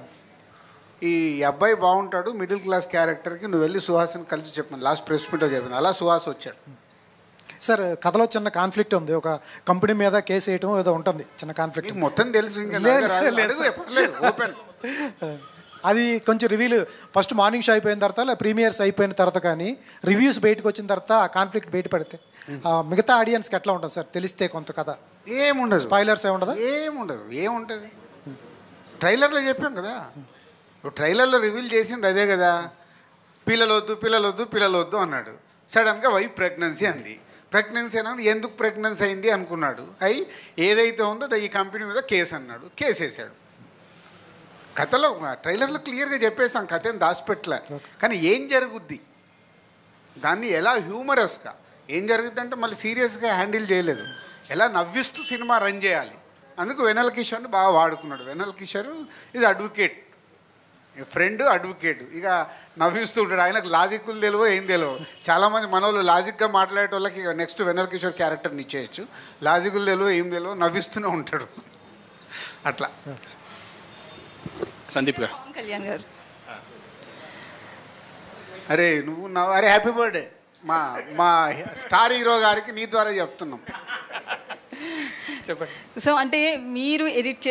ఈ అబ్బాయి బాగుంటాడు, మిడిల్ క్లాస్ క్యారెక్టర్కి, నువ్వు వెళ్ళి సుహాస్ని కలిసి చెప్పాను. లాస్ట్ ప్రెస్ మీట్లో చెప్పాను. అలా సుహాస్ వచ్చాడు. సార్ కథలో చిన్న కాన్ఫ్లిక్ట్ ఉంది. ఒక కంపెనీ మీద కేసు వేయటం ఏదో ఉంటుంది, చిన్న కాన్ఫ్లిక్ట్. నీకు మొత్తం తెలుసు, ఇంకా ఓపెన్. అది కొంచెం రివ్యూలు ఫస్ట్ మార్నింగ్ షో అయిపోయిన తర్వాత, లేదా ప్రీమియర్స్ అయిపోయిన తర్వాత, కానీ రివ్యూస్ బయటకు వచ్చిన తర్వాత ఆ కాన్ఫ్లిక్ట్ బయట పడితే మిగతా ఆడియన్స్కి ఎట్లా ఉంటుంది సార్? తెలిస్తే కొంత కథ ఏముండదు, స్పాయిలర్స్ ఏముండదు. ఏముంటుంది ట్రైలర్లో చెప్పాం కదా. ఇప్పుడు ట్రైలర్లో రివీల్ చేసింది అదే కదా, పిల్లలొద్దు అన్నాడు. సడన్గా వైఫ్ ప్రెగ్నెన్సీ అంది. ప్రెగ్నెన్సీ అన్నాడు, ఎందుకు ప్రెగ్నెన్సీ అయింది అనుకున్నాడు. ఏదైతే ఉందో ఈ కంపెనీ మీద కేసు అన్నాడు, కేసు వేసాడు. కథలో ట్రైలర్లో క్లియర్గా చెప్పేసాం, కథ ఏం దాచిపెట్టలే. కానీ ఏం జరుగుద్ది, దాన్ని ఎలా హ్యూమరస్గా ఏం జరుగుద్ది అంటే మళ్ళీ సీరియస్గా హ్యాండిల్ చేయలేదు, ఎలా నవ్విస్తూ సినిమా రన్ చేయాలి. అందుకు వెన్నెల కిషోర్ని బాగా వాడుకున్నాడు. వెన్నెల కిషోర్ ఇది అడ్వకేట్, ఫ్రెండ్ అడ్వకేట్, ఇక నవ్విస్తూ ఉంటాడు. ఆయనకు లాజిక్లు తెలియవు, ఏం తెలియవు. చాలామంది మనోళ్ళు లాజిక్గా మాట్లాడే వాళ్ళకి నెక్స్ట్ వెన్నెల కిషోర్ క్యారెక్టర్ని ఇచ్చేయచ్చు. లాజిక్లు తెలియవు, ఏం తెలియవు, నవ్విస్తూనే ఉంటాడు. అట్లా. సందీప్ గారు. కళ్యాణ్ గారు. అరే అరే హ్యాపీ బర్త్డే. మా స్టార్ హీరో గారికి నీ ద్వారా చెప్తున్నాం. చెప్పండి. సో అంటే మీరు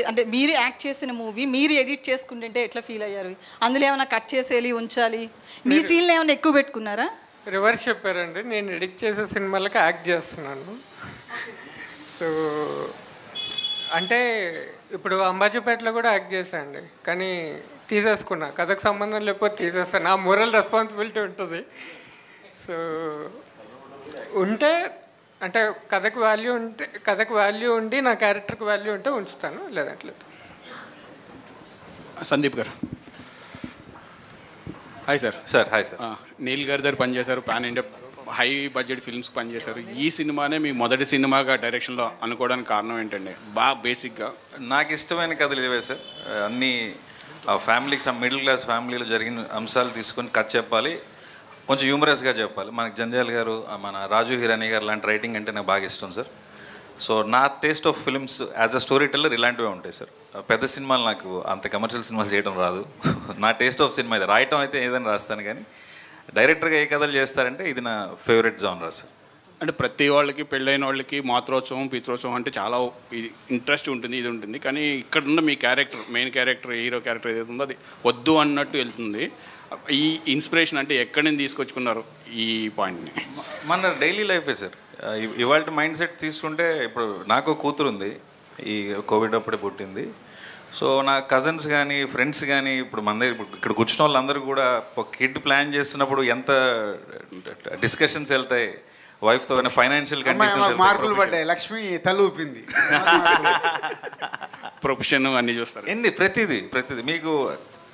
అంటే మీరు యాక్ట్ చేసిన మూవీ మీరు ఎడిట్ చేసుకుంటుంటే ఎట్లా ఫీల్ అయ్యారు? అందులో ఏమైనా కట్ చేసేయాలి, ఉంచాలి, మీ సీన్లు ఏమైనా ఎక్కువ పెట్టుకున్నారా? రివర్స్ చెప్పారండి. నేను ఎడిట్ చేసే సినిమాలకి యాక్ట్ చేస్తున్నాను. సో అంటే ఇప్పుడు అంబాజీపేటలో కూడా యాక్ట్ చేశానండి, కానీ తీసేసుకున్నా. కథకు సంబంధం లేకపోతే తీసేస్తాను, నా మోరల్ రెస్పాన్సిబిలిటీ ఉంటుంది. సో ఉంటే అంటే కథకు వాల్యూ ఉండి నా క్యారెక్టర్కి వాల్యూ ఉంటే ఉంచుతాను, లేదంటలేదు. Sandeep garu. Hi sir. Hi sir. Neel గారి దగ్గర పనిచేశారు, పాన్ ఇండియా హై బడ్జెట్ ఫిల్మ్స్కి పనిచేశారు. ఈ సినిమానే మీ మొదటి సినిమాగా డైరెక్షన్లో అనుకోవడానికి కారణం ఏంటండి? బేసిక్గా నాకు ఇష్టమైన కథలు ఇవే సార్. అన్నీ ఫ్యామిలీకి, మిడిల్ క్లాస్ ఫ్యామిలీలో జరిగిన అంశాలు తీసుకొని కథ చెప్పాలి, కొంచెం హ్యూమరస్గా చెప్పాలి. మనకి జంధ్యాల గారు, మన రాజు హిరానీ గారు లాంటి రైటింగ్ అంటే నాకు బాగా ఇష్టం సార్. సో నా taste of films as a story teller ఇలాంటివే ఉంటాయి సార్. పెద్ద సినిమాలు నాకు అంత కమర్షియల్ సినిమాలు చేయడం రాదు. నా టేస్ట్ ఆఫ్ సినిమా ఇది. రాయటం అయితే ఏదైనా రాస్తాను, కానీ డైరెక్టర్గా ఏ కథలు చేస్తారంటే ఇది నా ఫేవరెట్ జానర్ సార్. అంటే ప్రతి వాళ్ళకి, పెళ్ళైన వాళ్ళకి మాతృోత్సవం, పితృోత్సవం అంటే చాలా ఇంట్రెస్ట్ ఉంటుంది, ఇది ఉంటుంది. కానీ ఇక్కడున్న మీ character, main character, hero character ఏదైతే ఉందో అది వద్దు అన్నట్టు వెళ్తుంది. ఈ ఇన్స్పిరేషన్ అంటే ఎక్కడి నుంచి తీసుకొచ్చుకున్నారు ఈ పాయింట్ని? మన డైలీ లైఫే సార్. ఇవాళ మైండ్ సెట్ తీసుకుంటే, ఇప్పుడు నాకు కూతురు ఉంది, ఈ కోవిడ్ అప్పుడే పుట్టింది. సో నా కజిన్స్ కానీ, ఫ్రెండ్స్ కానీ, ఇప్పుడు మన దగ్గర ఇక్కడ కూర్చున్న వాళ్ళందరూ కూడా ఒక కిడ్ ప్లాన్ చేస్తున్నప్పుడు ఎంత డిస్కషన్స్ వెళ్తాయి వైఫ్తో, ఫైనాన్షియల్ కండిషన్స్, మార్కులు పడ్డాయి, లక్ష్మి తల ఊపింది, ప్రొఫెషన్ అన్నీ చూస్తారు. ప్రతిదీ మీకు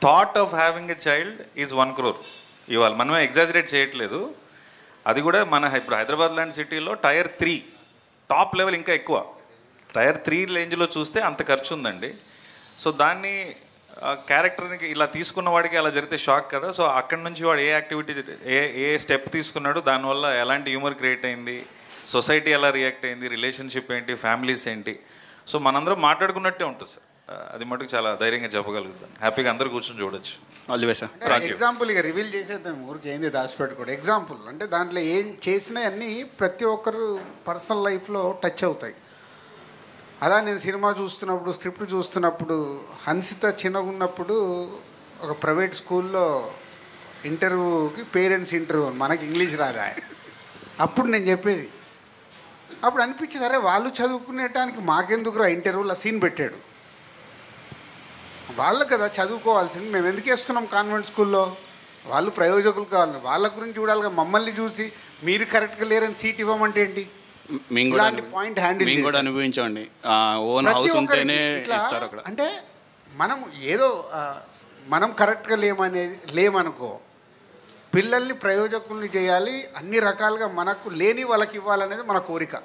thought of having a child is 1 crore. ఇవాళ మనమే ఎగ్జాజరేట్ చేయట్లేదు. అది కూడా మన ఇప్పుడు హైదరాబాద్ లాంటి సిటీలో టైర్ 3 టాప్ లెవెల్ ఇంకా ఎక్కువ. టైర్ 3 రేంజ్లో చూస్తే అంత ఖర్చు ఉందండి. సో దాన్ని క్యారెక్టర్ని ఇలా తీసుకున్న వాడికి అలా జరిగితే షాక్ కదా. సో అక్కడి నుంచి వాడు ఏ యాక్టివిటీ, ఏ స్టెప్ తీసుకున్నాడు, దానివల్ల ఎలాంటి హ్యూమర్ క్రియేట్ అయింది, సొసైటీ ఎలా రియాక్ట్ అయింది, రిలేషన్షిప్ ఏంటి, ఫ్యామిలీస్ ఏంటి. సో మనందరం మాట్లాడుకున్నట్టే ఉంటుంది సార్. అది మటుకు చాలా ధైర్యంగా చెప్పగలుగుతాను. హ్యాపీగా అందరూ కూర్చొని చూడొచ్చు. ఎగ్జాంపుల్ ఇక రివీల్ చేసేద్దాం, ఊరికి ఏంది దాచిపెట్టుకోడు. ఎగ్జాంపుల్ అంటే దాంట్లో ఏం చేసినాయి అన్నీ ప్రతి ఒక్కరు పర్సనల్ లైఫ్లో టచ్ అవుతాయి. అలా నేను సినిమా చూస్తున్నప్పుడు, స్క్రిప్ట్ చూస్తున్నప్పుడు, హన్సిత చిన్నగా ఉన్నప్పుడు ఒక ప్రైవేట్ స్కూల్లో ఇంటర్వ్యూకి, పేరెంట్స్ ఇంటర్వ్యూ, మనకి ఇంగ్లీష్ రాదా. అప్పుడు నేను చెప్పేది, అప్పుడు అనిపించింది, అరే వాళ్ళు చదువుకునేటానికి మాకెందుకురా ఇంటర్వ్యూలో సీన్ పెట్టాడు, వాళ్ళు కదా చదువుకోవాల్సింది, మేము ఎందుకు వేస్తున్నాం కాన్వెంట్ స్కూల్లో, వాళ్ళు ప్రయోజకులు కావాలి, వాళ్ళ గురించి చూడాలిగా. మమ్మల్ని చూసి మీరు కరెక్ట్గా లేరని సీట్ ఇవ్వమంటే ఏంటి? పాయింట్ హ్యాండిల్ కూడా అనుభవించండి. ఓన్ హౌస్ ఉంటేనే ఇస్తారు అక్కడ. అంటే మనం ఏదో మనం కరెక్ట్గా లేమనుకో, పిల్లల్ని ప్రయోజకుల్ని చేయాలి, అన్ని రకాలుగా మనకు లేని వాళ్ళకి ఇవ్వాలనేది మన కోరిక,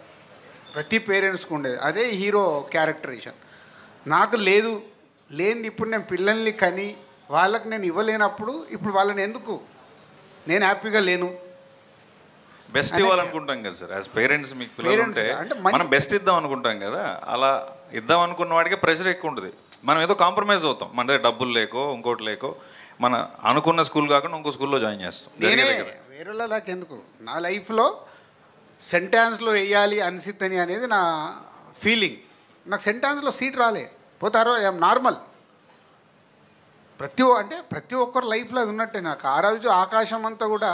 ప్రతి పేరెంట్స్కి ఉండేది. అదే హీరో క్యారెక్టరైజేషన్. నాకు లేనిది ఇప్పుడు నేను పిల్లల్ని కని వాళ్ళకి నేను ఇవ్వలేనప్పుడు ఇప్పుడు వాళ్ళని ఎందుకు, నేను హ్యాపీగా లేను, బెస్ట్ ఇవ్వాలనుకుంటాం కదా సార్. యాజ్ పేరెంట్స్ మీకు పిల్లలు ఉంటే మనం బెస్ట్ ఇద్దాం అనుకుంటాం కదా, అలా ఇద్దాం అనుకున్న వాడికి ప్రెషర్ ఎక్కువ ఉంటుంది. మనం ఏదో కాంప్రమైజ్ అవుతాం, మన దగ్గర డబ్బులు లేకో ఇంకోటి లేకో, మన అనుకున్న స్కూల్ కాకుండా ఇంకో స్కూల్లో జాయిన్ చేస్తాం. వేరేలా నాకెందుకు, నా లైఫ్లో సెంటాన్స్లో వేయాలి అన్సిత్ అని అనేది నా ఫీలింగ్. నాకు సెంటాన్స్లో సీట్ రాలే, పోతారో ఐఎమ్ నార్మల్. ప్రతి ఒక్కరు లైఫ్లో అది ఉన్నట్టే. నాకు ఆ రోజు ఆకాశం అంతా కూడా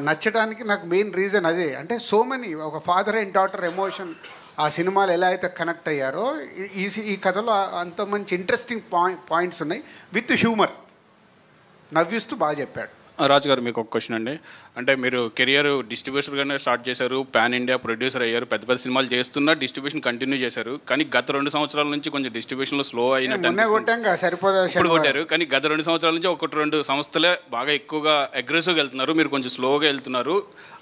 నచ్చడానికి నాకు మెయిన్ రీజన్ అదే. అంటే సో మెనీ, ఒక ఫాదర్ అండ్ డాటర్ ఎమోషన్ ఆ సినిమాలు ఎలా అయితే కనెక్ట్ అయ్యారో ఈ కథలో అంత మంచి ఇంట్రెస్టింగ్ పాయింట్స్ ఉన్నాయి విత్ హ్యూమర్. నవ్విస్తూ బాగా చెప్పాడు. రాజు గారు, మీకు ఒక క్వశ్చన్ అండి. అంటే మీరు కెరియర్ డిస్ట్రిబ్యూటర్గానే స్టార్ట్ చేశారు, పాన్ ఇండియా ప్రొడ్యూసర్ అయ్యారు, పెద్ద పెద్ద సినిమాలు చేస్తున్నా, డిస్ట్రిబ్యూషన్ కంటిన్యూ చేశారు. కానీ గత 2 సంవత్సరాల నుంచి కొంచెం డిస్ట్రిబ్యూషన్లో స్లో అయినట్టు ఇప్పుడు కొట్టారు. కానీ గత 2 సంవత్సరాల నుంచి 1-2 సంస్థలే బాగా ఎక్కువగా అగ్రెసివ్గా వెళ్తున్నారు, మీరు కొంచెం స్లోగా వెళ్తున్నారు.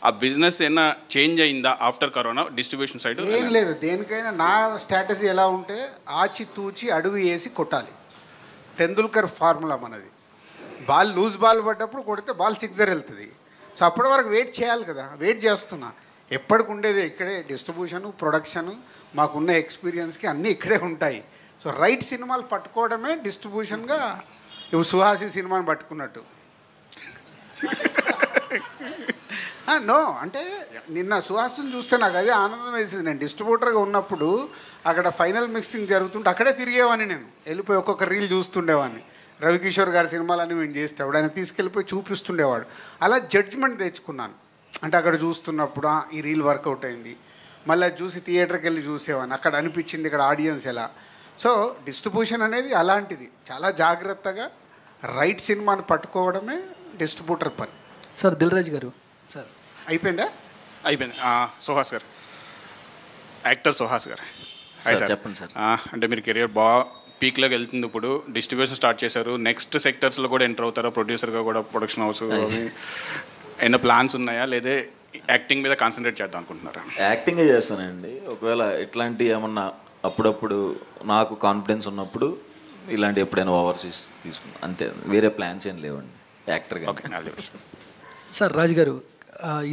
ఆ బిజినెస్ ఏమైనా చేంజ్ అయిందా ఆఫ్టర్ కరోనా డిస్ట్రిబ్యూషన్ సైడ్? ఏం లేదు, దేనికైనా నా స్ట్రాటజీ ఎలా ఉంటే ఆచి తూచి అడుగు వేసి కొట్టాలి. తెందుల్కర్ ఫార్ములా మనది. బాల్ లూజ్ బాల్ పడ్డప్పుడు కొడితే బాల్ సిక్సర్ వెళ్తుంది. సో అప్పటి వరకు వెయిట్ చేయాలి కదా, వెయిట్ చేస్తున్నా. ఎప్పటికి ఉండేది ఇక్కడే డిస్ట్రిబ్యూషను, ప్రొడక్షను, మాకున్న ఎక్స్పీరియన్స్కి అన్నీ ఇక్కడే ఉంటాయి. సో రైట్ సినిమాలు పట్టుకోవడమే డిస్ట్రిబ్యూషన్గా. ఇవి సుహాసి సినిమాని పట్టుకున్నట్టు. నో, అంటే నిన్న సుహాసిని చూస్తే నాకు అదే ఆనందం వేసింది. నేను డిస్ట్రిబ్యూటర్గా ఉన్నప్పుడు అక్కడ ఫైనల్ మిక్సింగ్ జరుగుతుంటే అక్కడే తిరిగేవాడిని, నేను వెళ్ళిపోయి ఒక్కొక్క రీల్ చూస్తుండేవాడిని. రవికిషోర్ గారి సినిమాలన్నీ మేము చేసేవాడు, ఆయన తీసుకెళ్ళిపోయి చూపిస్తుండేవాడు. అలా జడ్జ్మెంట్ తెచ్చుకున్నాను. అంటే అక్కడ చూస్తున్నప్పుడు ఈ రీల్ వర్కౌట్ అయింది, మళ్ళీ చూసి థియేటర్కి వెళ్ళి చూసేవాడిని, అక్కడ అనిపించింది ఇక్కడ ఆడియన్స్ ఎలా. సో డిస్ట్రిబ్యూషన్ అనేది అలాంటిది. చాలా జాగ్రత్తగా రైట్ సినిమాని పట్టుకోవడమే డిస్ట్రిబ్యూటర్ పని. సార్ దిల్ రాజు గారు, సార్ అయిపోయిందా? అయిపోయింది. సుహాస్ గారు, యాక్టర్ సుహాస్ గారు, చెప్పండి సార్. అంటే మీరు కెరియర్ బాగా పీక్లోకి వెళ్తుంది, ఇప్పుడు డిస్ట్రిబ్యూషన్ స్టార్ట్ చేశారు, నెక్స్ట్ సెక్టర్స్లో కూడా ఎంటర్ అవుతారా? ప్రొడ్యూసర్గా కూడా, ప్రొడక్షన్ హౌస్ ఏమైనా ప్లాన్స్ ఉన్నాయా, లేదా యాక్టింగ్ మీద కాన్సన్ట్రేట్ చేద్దాం అనుకుంటున్నారా? యాక్టింగే చేస్తానండి. ఒకవేళ ఇట్లాంటి ఏమన్నా అప్పుడప్పుడు నాకు కాన్ఫిడెన్స్ ఉన్నప్పుడు ఇలాంటి ఎప్పుడైనా ఓవర్సీస్ తీసుకున్నాను, అంతే. వేరే ప్లాన్స్ ఏం లేవండి యాక్టర్గా. సార్ రాజు గారు,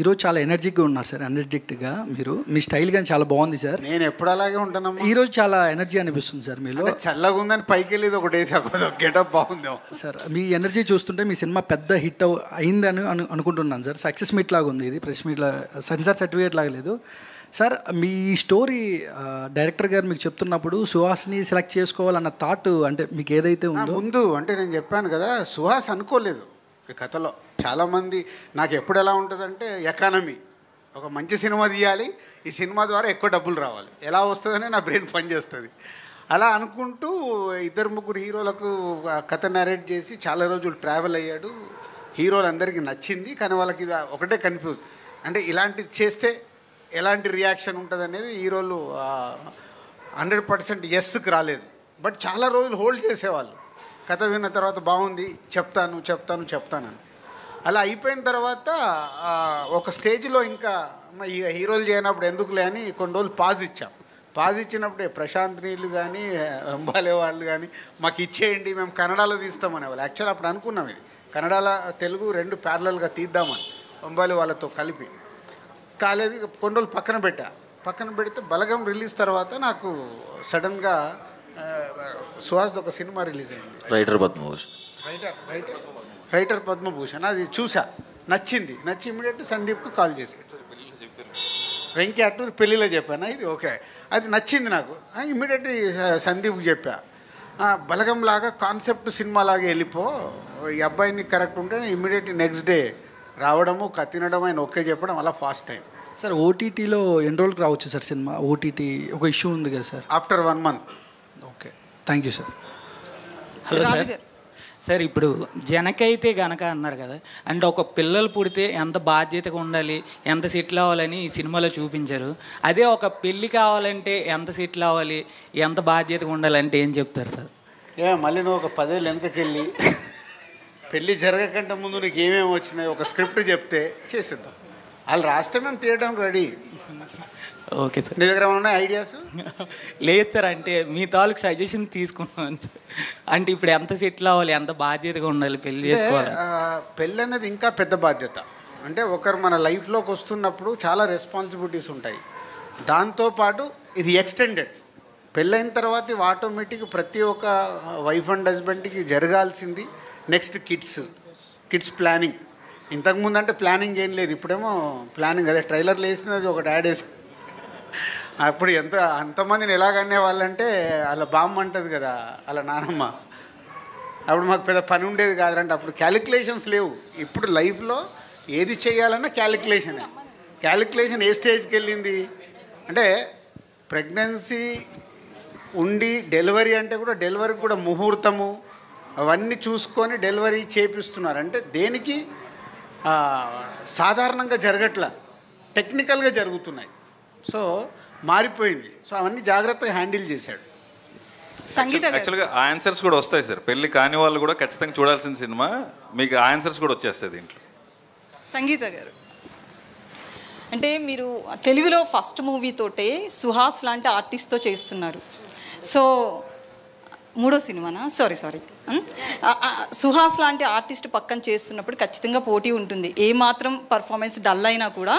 ఈరోజు చాలా ఎనర్జిక్గా ఉన్నారు సార్. ఎనర్జెటిక్గా మీరు, మీ స్టైల్ కానీ చాలా బాగుంది సార్. నేను ఎప్పుడు అలాగే ఉంటానమ్మా. ఈరోజు చాలా ఎనర్జీ అనిపిస్తుంది సార్ మీలో. చల్లగా ఉందని పైకి వెళ్ళేది ఒకటి గెటప్ బాగుంది సార్. మీ ఎనర్జీ చూస్తుంటే మీ సినిమా పెద్ద హిట్ అయిందని అనుకుంటున్నాను సార్. సక్సెస్ మీట్ లాగా ఉంది ఇది, ప్రెస్ మీట్ సెన్సార్ సర్టిఫికేట్ లాగా లేదు సార్. మీ స్టోరీ డైరెక్టర్ గారు మీకు చెప్తున్నప్పుడు సుహాస్ని సెలెక్ట్ చేసుకోవాలన్న థాట్ అంటే మీకు ఏదైతే ఉందో ముందు, అంటే నేను చెప్పాను కదా, సుహాస్ అనుకోలేదు ఈ కథలో. చాలామంది నాకు ఎప్పుడు ఎలా ఉంటుందంటే, ఎకానమీ, ఒక మంచి సినిమా తీయాలి, ఈ సినిమా ద్వారా ఎక్కువ డబ్బులు రావాలి, ఎలా వస్తుందని నా బ్రెయిన్ పనిచేస్తుంది. అలా అనుకుంటూ 2-3 హీరోలకు కథ నరేట్ చేసి చాలా రోజులు ట్రావెల్ అయ్యాడు. హీరోలు అందరికీ నచ్చింది, కానీ వాళ్ళకి ఇది ఒకటే కన్ఫ్యూజ్, అంటే ఇలాంటిది చేస్తే ఎలాంటి రియాక్షన్ ఉంటుంది అనేది హీరోలు 100% ఎస్కి రాలేదు. బట్ చాలా రోజులు హోల్డ్ చేసేవాళ్ళు. కథ విన్న తర్వాత బాగుంది, చెప్తాను. అలా అయిపోయిన తర్వాత ఒక స్టేజ్లో ఇంకా హీరోలు చేయనప్పుడు ఎందుకులే అని కొన్ని రోజులు పాజ్ ఇచ్చాం. పాజ్ ఇచ్చినప్పుడే ప్రశాంత్ నీళ్ళు కానీ, అంబాలే వాళ్ళు కానీ మాకు ఇచ్చేయండి, మేము కన్నడలో తీస్తామనేవాళ్ళు. యాక్చువల్ అప్పుడు అనుకున్నాం ఇది కన్నడలో తెలుగు 2 ప్యారలల్గా తీద్దామని, అంబాలే వాళ్ళతో కలిపి. కాలేదు, కొన్ని రోజులు పక్కన పెడితే బలగం రిలీజ్ తర్వాత నాకు సడన్గా సుహాస్ది ఒక సినిమా రిలీజ్ అయింది, రైటర్ పద్మభూషణ్. అది చూసా, నచ్చి ఇమీడియట్ సందీప్కి కాల్ చేసి, వెంకీ అటు పెళ్ళిలో చెప్పాను ఇది ఓకే, అది నచ్చింది నాకు. ఇమీడియట్ సందీప్కి చెప్పా, బలగం లాగా కాన్సెప్ట్ సినిమా లాగా వెళ్ళిపో, ఈ అబ్బాయిని కరెక్ట్ ఉంటే ఇమీడియట్ నెక్స్ట్ డే రావడము, తినడం, ఆయన ఓకే చెప్పడం, అలా ఫాస్ట్ అయింది. సార్ ఓటీటీలో ఎన్ని రోజులకు రావచ్చు సార్ సినిమా? ఓటీటీ ఒక ఇష్యూ ఉంది కదా sir. After 1 month. Okay, thank you sir. Hello sir, ఇప్పుడు జనకైతే గనక అన్నారు కదా, అంటే ఒక పిల్లలు పుడితే ఎంత బాధ్యతగా ఉండాలి, ఎంత సెటిల్ అవ్వాలని ఈ సినిమాలో చూపించారు. అదే ఒక పెళ్ళి కావాలంటే ఎంత సెటిల్ అవ్వాలి, ఎంత బాధ్యతగా ఉండాలంటే ఏం చెప్తారు సార్? మళ్ళీ నువ్వు ఒక 10 ఏళ్ళు వెనకకెళ్ళి పెళ్ళి జరగకంటే ముందు నీకు ఏమేమి వచ్చినాయి ఒక స్క్రిప్ట్ చెప్తే చేసేద్దాం. వాళ్ళు రాస్తే మేము తీయడానికి రెడీ. Okay sir. నీ దగ్గర ఏమైనా ఐడియాస్? లేదు సార్, అంటే మీ తాలూకు సజెషన్ తీసుకున్నాను సార్. అంటే ఇప్పుడు ఎంత సెటిల్ అవ్వాలి, ఎంత బాధ్యతగా ఉండాలి, పెళ్ళి చేసుకోవాలి? పెళ్ళి అనేది ఇంకా పెద్ద బాధ్యత. అంటే ఒకరు మన లైఫ్లోకి వస్తున్నప్పుడు చాలా రెస్పాన్సిబిలిటీస్ ఉంటాయి. దాంతోపాటు ఇది ఎక్స్టెండెడ్. పెళ్ళైన తర్వాత ఇవి ఆటోమేటిక్ ప్రతి ఒక్క వైఫ్ అండ్ హస్బెండ్కి జరగాల్సింది నెక్స్ట్ కిడ్స్ ప్లానింగ్. ఇంతకుముందు అంటే ప్లానింగ్ ఏం లేదు, ఇప్పుడేమో ప్లానింగ్. అదే ట్రైలర్లు వేసినది ఒకటి యాడ్ వేసి అప్పుడు అంతమందిని ఎలాగనే వాళ్ళంటే అలా బామ్మ అంటుంది కదా అలా నానమ్మ. అప్పుడు మాకు పెద్ద పని ఉండేది కాదంటే అప్పుడు క్యాలిక్యులేషన్స్ లేవు. ఇప్పుడు లైఫ్లో ఏది చేయాలన్నా క్యాలిక్యులేషన్ ఏ స్టేజ్కి వెళ్ళింది అంటే ప్రెగ్నెన్సీ ఉండి డెలివరీ అంటే కూడా డెలివరీకి కూడా ముహూర్తము అవన్నీ చూసుకొని డెలివరీ చేపిస్తున్నారు. అంటే దేనికి సాధారణంగా జరగట్లా, టెక్నికల్గా జరుగుతున్నాయి. సో మారిపోయింది. సో అవన్నీ జాగ్రత్తగా హ్యాండిల్ చేశాడు. యాక్చువల్గా ఆ ఆన్సర్స్ కూడా వస్తాయి సార్. పెళ్ళి కాని వాళ్ళు కూడా ఖచ్చితంగా చూడాల్సిన సినిమా, మీకు ఆ ఆన్సర్స్ కూడా వచ్చేస్తాయి దీంట్లో. సంగీత గారు, అంటే మీరు తెలుగులో ఫస్ట్ మూవీతోటే సుహాస్ లాంటి ఆర్టిస్ట్తో చేస్తున్నారు. సో మూడో సినిమానా సారీ సుహాస్ లాంటి ఆర్టిస్ట్ పక్కన చేస్తున్నప్పుడు ఖచ్చితంగా పోటీ ఉంటుంది. ఏమాత్రం పర్ఫార్మెన్స్ డల్ అయినా కూడా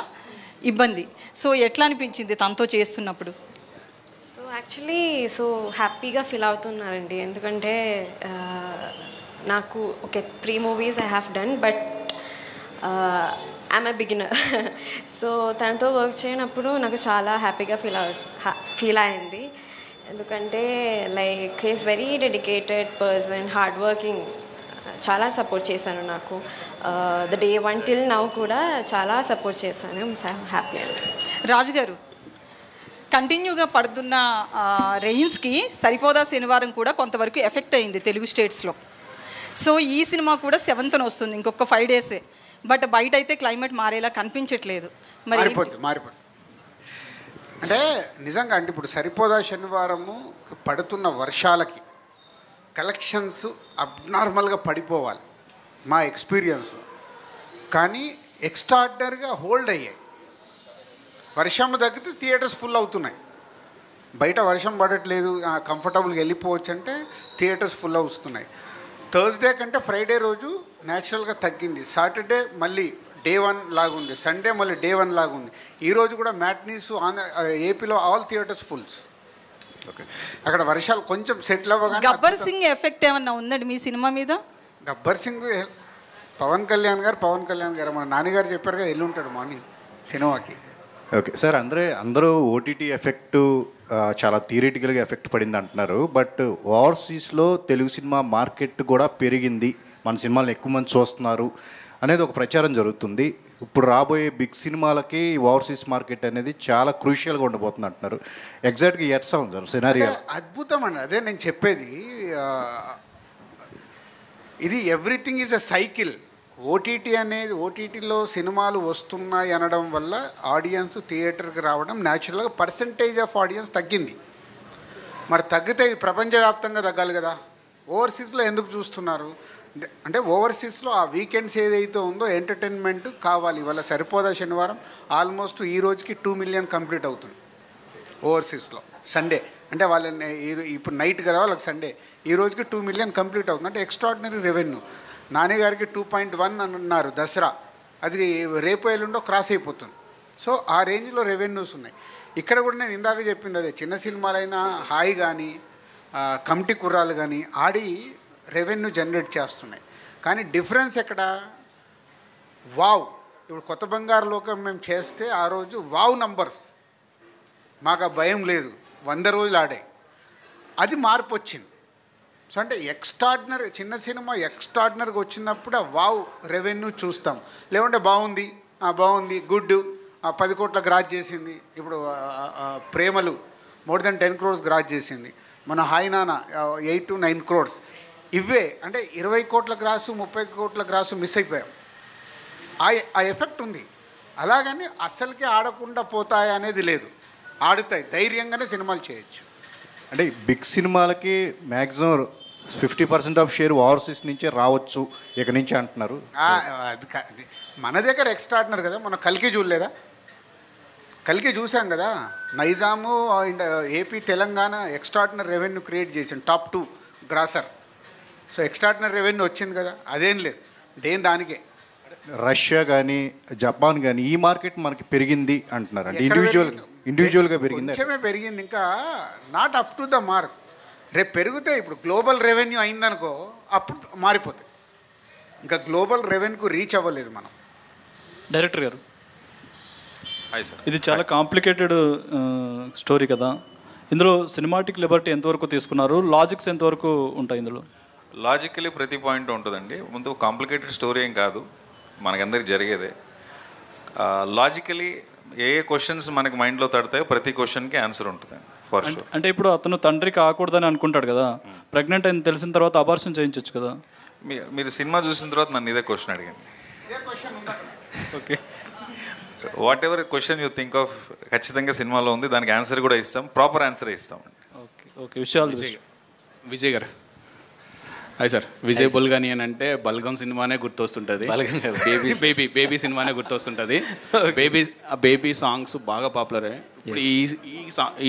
ఇబ్బంది. సో ఎట్లా అనిపించింది తనతో చేస్తున్నప్పుడు? సో యాక్చువల్లీ హ్యాపీగా ఫీల్ అవుతున్నారండి. ఎందుకంటే నాకు 3 movies I have done, but I'm a beginner. So తనతో వర్క్ చేయనప్పుడు నాకు చాలా హ్యాపీగా ఫీల్ అయింది. ఎందుకంటే like he's very dedicated person, hard working. చాలా సపోర్ట్ చేశాను నాకు. ద డే 1 till now కూడా చాలా సపోర్ట్ చేశాను. హ్యాపీ అండి. రాజు గారు, కంటిన్యూగా పడుతున్న రెయిన్స్కి సరిపోదా శనివారం కూడా కొంతవరకు ఎఫెక్ట్ అయింది తెలుగు స్టేట్స్లో. సో ఈ సినిమా కూడా 7th వస్తుంది, ఇంకొక 5 డేసే. బట్ బయట అయితే క్లైమేట్ మారేలా కనిపించట్లేదు. మరి మారిపోతుంది అంటే నిజంగా అంటే ఇప్పుడు సరిపోదా శనివారము పడుతున్న వర్షాలకి కలెక్షన్స్ అబ్నార్మల్గా పడిపోవాలి మా ఎక్స్పీరియన్స్లో. కానీ ఎక్స్ట్రాడినరీగా హోల్డ్ అయ్యాయి. వర్షం తగ్గితే థియేటర్స్ ఫుల్ అవుతున్నాయి. బయట వర్షం పడట్లేదు, కంఫర్టబుల్గా వెళ్ళిపోవచ్చు అంటే థియేటర్స్ ఫుల్ అవుతున్నాయి. థర్స్డే కంటే ఫ్రైడే రోజు న్యాచురల్గా తగ్గింది. సాటర్డే మళ్ళీ డే 1 లాగుంది, సండే మళ్ళీ డే 1 లాగుంది. ఈరోజు కూడా మ్యాట్నీస్ ఏపీలో ఆల్ థియేటర్స్ ఫుల్స్. ఓకే, అక్కడ వర్షాలు కొంచెం సెటిల్ అవ్వగానే. గబ్బర్ సింగ్ ఎఫెక్ట్ ఏమన్నా ఉందండి మీ సినిమా మీద? గబ్బర్ సింగ్ పవన్ కళ్యాణ్ గారు మన నాన్నగారు చెప్పారు కదా, వెళ్ళుంటాడు మార్నింగ్ సినిమాకి. ఓకే సార్, అందరూ ఓటీటీ ఎఫెక్ట్ చాలా థియరిటికల్గా ఎఫెక్ట్ పడింది అంటున్నారు. బట్ ఓవర్సీస్లో తెలుగు సినిమా మార్కెట్ కూడా పెరిగింది, మన సినిమాలను ఎక్కువ మంది చూస్తున్నారు అనేది ఒక ప్రచారం జరుగుతుంది. ఇప్పుడు రాబోయే బిగ్ సినిమాలకి ఓవర్సీస్ మార్కెట్ అనేది చాలా క్రూషియల్గా ఉండబోతుంది అంటున్నారు. ఎగ్జాక్ట్గా ఎట్లా ఉంది సార్ సినారియో? అద్భుతం అండి, అదే నేను చెప్పేది. ఇది ఎవ్రీథింగ్ ఈజ్ అ సైకిల్. ఓటీటీలో సినిమాలు వస్తున్నాయి అనడం వల్ల ఆడియన్స్ థియేటర్కి రావడం, న్యాచురల్గా పర్సంటేజ్ ఆఫ్ ఆడియన్స్ తగ్గింది. మరి తగ్గితే ఇది ప్రపంచవ్యాప్తంగా తగ్గాలి కదా. ఓవర్సీస్లో ఎందుకు చూస్తున్నారు అంటే ఓవర్సీస్లో ఆ వీకెండ్స్ ఏదైతే ఉందో ఎంటర్టైన్మెంట్ కావాలి. ఇవాళ సరిపోదా శనివారం ఆల్మోస్ట్ ఈ రోజుకి 2 మిలియన్ కంప్లీట్ అవుతుంది ఓవర్సీస్లో. సండే అంటే వాళ్ళని ఇప్పుడు నైట్ కదా వాళ్ళకి సండే, ఈ రోజుకి 2 మిలియన్ కంప్లీట్ అవుతుంది. అంటే ఎక్స్ట్రాడినరీ రెవెన్యూ. నాన్నగారికి 2.1 అని అన్నారు దసరా, అది రేపు ఎల్లుండో క్రాస్ అయిపోతుంది. సో ఆ రేంజ్లో రెవెన్యూస్ ఉన్నాయి. ఇక్కడ కూడా నేను ఇందాక చెప్పింది అదే, చిన్న సినిమాలైనా హాయ్ కానీ కమిటీ కుర్రాలు కానీ ఆడి రెవెన్యూ జనరేట్ చేస్తున్నాయి. కానీ డిఫరెన్స్ ఎక్కడ? వావ్, ఇప్పుడు కొత్త బంగారు లోకం మేము చేస్తే ఆ రోజు వావ్ నంబర్స్, మాకు ఆ భయం లేదు, 100 రోజులు ఆడాయి. అది మార్పు వచ్చింది. సో అంటే ఎక్స్ట్రాడినరీ చిన్న సినిమా ఎక్స్ట్రాడినరీగా వచ్చినప్పుడు ఆ వావ్ రెవెన్యూ చూస్తాం. లేకుంటే బాగుంది గుడ్ 10 కోట్ల గ్రాస్ చేసింది. ఇప్పుడు ప్రేమలు మోర్ దెన్ 10 crores గ్రాస్ చేసింది. మన హాయ్ నాన్న 8 to 9 crores. ఇవే అంటే 20 కోట్ల గ్రాసు 30 కోట్ల గ్రాసు మిస్ అయిపోయాం. ఆ ఎఫెక్ట్ ఉంది. అలాగని అస్సలకి ఆడకుండా పోతాయి అనేది లేదు, ఆడుతాయి. ధైర్యంగానే సినిమాలు చేయొచ్చు. అంటే బిగ్ సినిమాలకి మ్యాక్సిమం 50% ఆఫ్ షేర్ ఓవర్సీస్ నుంచే రావచ్చు ఇక నుంచి అంటున్నారు. అది మన దగ్గర ఎక్స్ట్రాడినరీ కదా. మన కల్కి చూడలేదా? కల్కి చూసాం కదా. Nizam AP Telangana extraordinary revenue create చేసింది, top 2 grosser. So extraordinary revenue వచ్చింది కదా. అదేం లేదు, దానికే రష్యా కానీ జపాన్ కానీ ఈ మార్కెట్ మనకి పెరిగింది అంటున్నారు. అంటే ఇండివిజువల్గా పెరిగింది. కొంచెమే పెరిగింది, ఇంకా not up to the mark. రేపు పెరిగితే ఇప్పుడు గ్లోబల్ రెవెన్యూ అయిందనుకో అప్పుడు మారిపోతాయి. ఇంకా గ్లోబల్ రెవెన్యూకు రీచ్ అవ్వలేదు మనం. డైరెక్టర్ గారు, ఇది చాలా కాంప్లికేటెడ్ స్టోరీ కదా, ఇందులో సినిమాటిక్ లిబర్టీ ఎంతవరకు తీసుకున్నారు, లాజిక్స్ ఎంతవరకు ఉంటాయి ఇందులో? లాజికలీ ప్రతి పాయింట్ ఉంటుందండి. ముందు కాంప్లికేటెడ్ స్టోరీ ఏం కాదు, మనకందరికి జరిగేదే. లాజికలీ ఏ క్వశ్చన్స్ మనకి మైండ్లో తడతాయో ప్రతి క్వశ్చన్కి ఆన్సర్ ఉంటుంది ఫర్ షూర్. అంటే ఇప్పుడు అతను తండ్రి కాకూడదని అనుకుంటాడు కదా, ప్రెగ్నెంట్ అని తెలిసిన తర్వాత అబార్షన్ చేయించవచ్చు కదా. మీరు సినిమా చూసిన తర్వాత నన్ను ఇదే క్వశ్చన్ అడిగాను. Okay, what ever question you think of ఖచ్చితంగా సినిమాలో ఉంది, దానికి ఆన్సర్ కూడా ఇస్తాం, ప్రాపర్ ఆన్సర్ ఇస్తాం. ఓకే ఓకే, విషయాలు విజయ్ గారు. Hi sir. విజయ్ బుల్గని అని అంటే బల్గం సినిమానే గుర్తొస్తుంటుంది, బేబీ సినిమానే గుర్తొస్తుంటుంది. బేబీ సాంగ్స్ బాగా పాపులర్. ఇప్పుడు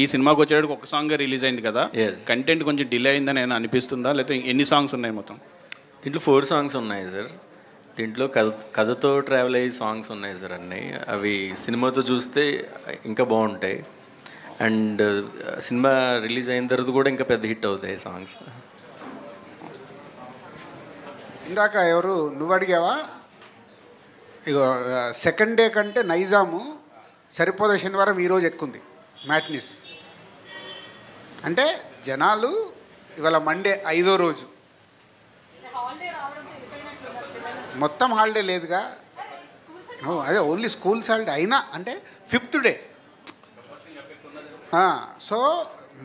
ఈ సినిమాకి వచ్చేటప్పుడు ఒక సాంగ్ రిలీజ్ అయింది కదా, కంటెంట్ కొంచెం డిలే అయిందని నేను అనిపిస్తుందా, లేకపోతే ఎన్ని సాంగ్స్ ఉన్నాయి మొత్తం? దీంట్లో 4 సాంగ్స్ ఉన్నాయి సార్. దీంట్లో కథతో ట్రావెల్ అయ్యే సాంగ్స్ ఉన్నాయి సార్ అన్నీ. అవి సినిమాతో చూస్తే ఇంకా బాగుంటాయి. అండ్ సినిమా రిలీజ్ అయిన తర్వాత కూడా ఇంకా పెద్ద హిట్ అవుతాయి సాంగ్స్. ఇందాక ఎవరు నువ్వు అడిగావా? ఇగో సెకండ్ డే కంటే నైజాము సరిపోద శనివారం ఈరోజు ఎక్కుంది మ్యాట్నిస్. అంటే జనాలు ఇవాళ మండే 5వ రోజు, మొత్తం హాలిడే లేదుగా. అదే ఓన్లీ స్కూల్స్ హాలిడే అయినా అంటే 5th డే. సో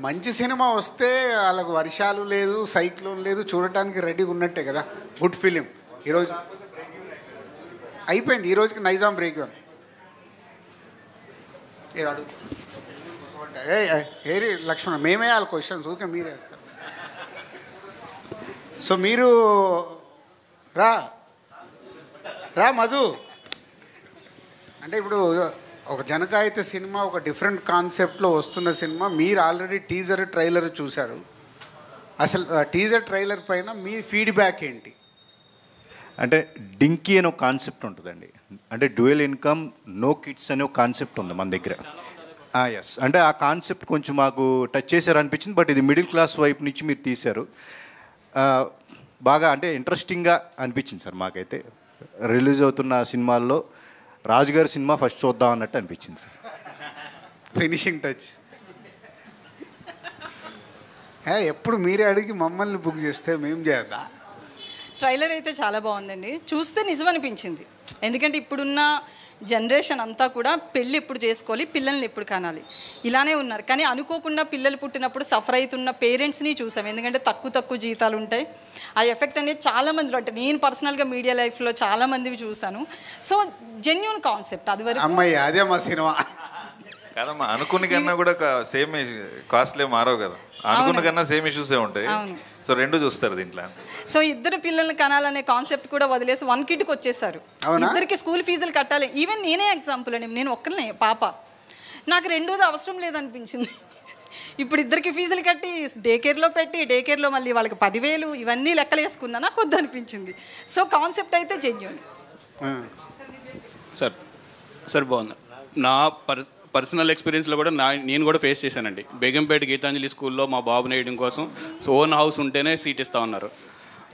మంచి సినిమా వస్తే వాళ్ళకు వర్షాలు లేదు, సైక్లోన్ లేదు, చూడటానికి రెడీగా ఉన్నట్టే కదా. గుడ్ ఫిలిం ఈరోజు అయిపోయింది. ఈ రోజుకి నైజాం బ్రేక్ ఇవ్వను. ఏదో అడుగు ఏరి లక్ష్మణ, మేమే వాళ్ళ క్వశ్చన్స్ ఊరికే మీరే వేస్తారు. సో మీరు రా మధు. అంటే ఇప్పుడు ఒక జనకాయిత సినిమా ఒక డిఫరెంట్ కాన్సెప్ట్లో వస్తున్న సినిమా. మీరు ఆల్రెడీ టీజర్ ట్రైలర్ చూశారు. అసలు టీజర్ ట్రైలర్ పైన మీ ఫీడ్బ్యాక్ ఏంటి? అంటే డింకీ అనే ఒక కాన్సెప్ట్ ఉంటుందండి. అంటే డ్యూయల్ ఇన్కమ్ నో కిడ్స్ అనే ఒక కాన్సెప్ట్ ఉంది మన దగ్గర. ఎస్, అంటే ఆ కాన్సెప్ట్ కొంచెం మాకు టచ్ చేశారు అనిపించింది. బట్ ఇది మిడిల్ క్లాస్ వైపు నుంచి మీరు తీశారు. బాగా అంటే ఇంట్రెస్టింగ్గా అనిపించింది సార్ మాకైతే. రిలీజ్ అవుతున్న సినిమాల్లో రాజుగారి సినిమా ఫస్ట్ చూద్దాం అన్నట్టు అనిపించింది సార్. Finishing touch. ఎప్పుడు మీరే అడిగి మమ్మల్ని బుక్ చేస్తే మేము చేద్దా? ట్రైలర్ అయితే చాలా బాగుందండి, చూస్తే నిజం అనిపించింది. ఎందుకంటే ఇప్పుడున్న జనరేషన్ అంతా కూడా పెళ్ళి ఎప్పుడు చేసుకోవాలి, పిల్లల్ని ఎప్పుడు కనాలి, ఇలానే ఉన్నారు. కానీ అనుకోకుండా పిల్లలు పుట్టినప్పుడు సఫర్ అవుతున్న పేరెంట్స్ని చూసాం. ఎందుకంటే తక్కువ జీతాలు ఉంటాయి. ఆ ఎఫెక్ట్ అనేది చాలామందిలో, అంటే నేను పర్సనల్గా మీడియా లైఫ్లో చాలామందివి చూశాను. So genuine concept. అది వరకు అమ్మాయి అదే మా సినిమా కాదమ్మా. అనుకున్న కన్నా కూడా సేమ్ కాస్ట్లే మారవు కదా, అనుకున్న కన్నా సేమ్ ఇష్యూసే ఉంటాయి. సో రెండు చూస్తారు దీంట్లో. సో ఇద్దరు పిల్లల్ని కనాలనే కాన్సెప్ట్ కూడా వదిలేసి 1 కిడ్కి వచ్చేసారు. ఇద్దరికి స్కూల్ ఫీజులు కట్టాలి. ఈవెన్ నేనే ఎగ్జాంపుల్ అండి, నేను ఒక్కరినే పాప, నాకు రెండోది అవసరం లేదనిపించింది. ఇప్పుడు ఇద్దరికి ఫీజులు కట్టి డే కేర్లో పెట్టి, డే కేర్లో మళ్ళీ వాళ్ళకి 10,000 ఇవన్నీ లెక్కలు వేసుకున్నా నాకు వద్దనిపించింది. సో కాన్సెప్ట్ అయితే జెన్యూన్. సార్ బాగుంది. నా పర్సనల్ ఎక్స్పీరియన్స్లో కూడా నేను కూడా ఫేస్ చేశానండి. బేగంపేట గీతాంజలి స్కూల్లో మా బాబుని వేయడం కోసం ఓన్ హౌస్ ఉంటేనే సీట్ ఇస్తా ఉన్నారు.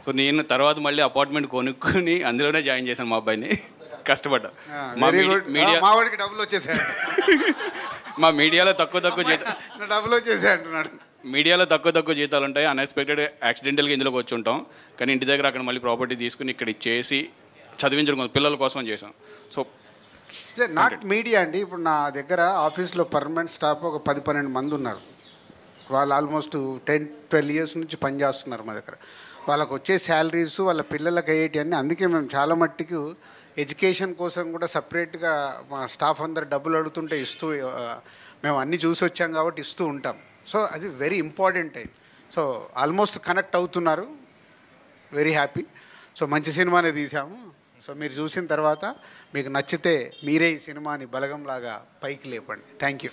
సో నేను తర్వాత మళ్ళీ అపార్ట్మెంట్ కొనుక్కొని అందులోనే జాయిన్ చేశాను మా అబ్బాయిని. కష్టపడ్డా. మావాడికి డబ్బులు వచ్చేసాయి. మా మీడియాలో తక్కువ డబ్బులు వచ్చేసాయి అంటున్నాడు. మీడియాలో తక్కువ జీతాలు ఉంటాయి. అన్ఎక్స్పెక్టెడ్ యాక్సిడెంటల్గా ఇందులోకి వచ్చి ఉంటాం. కానీ ఇంటి దగ్గర అక్కడ మళ్ళీ ప్రాపర్టీ తీసుకుని ఇక్కడ ఇచ్చేసి చదివించడం పిల్లల కోసం చేసాం. సో నాట్ మీడియా అండి. ఇప్పుడు నా దగ్గర ఆఫీస్లో పర్మనెంట్ స్టాఫ్ ఒక 10-12 మంది ఉన్నారు. వాళ్ళు ఆల్మోస్ట్ 10-12 ఇయర్స్ నుంచి పనిచేస్తున్నారు మా దగ్గర. వాళ్ళకు వచ్చే శాలరీస్, వాళ్ళ పిల్లలకి అయ్యేటి అన్నీ. అందుకే మేము చాలా మట్టికి ఎడ్యుకేషన్ కోసం కూడా సపరేట్గా మా స్టాఫ్ అందరు డబ్బులు అడుగుతుంటే ఇస్తూ, మేము అన్నీ చూసి వచ్చాం కాబట్టి ఇస్తూ ఉంటాం. సో అది వెరీ ఇంపార్టెంట్ అయింది. సో ఆల్మోస్ట్ కనెక్ట్ అవుతున్నారు. Very happy. సో మంచి సినిమానే తీసాము. సో మీరు చూసిన తర్వాత మీకు నచ్చితే మీరే ఈ సినిమాని బలగంలాగా పైకి లేపండి. Thank you.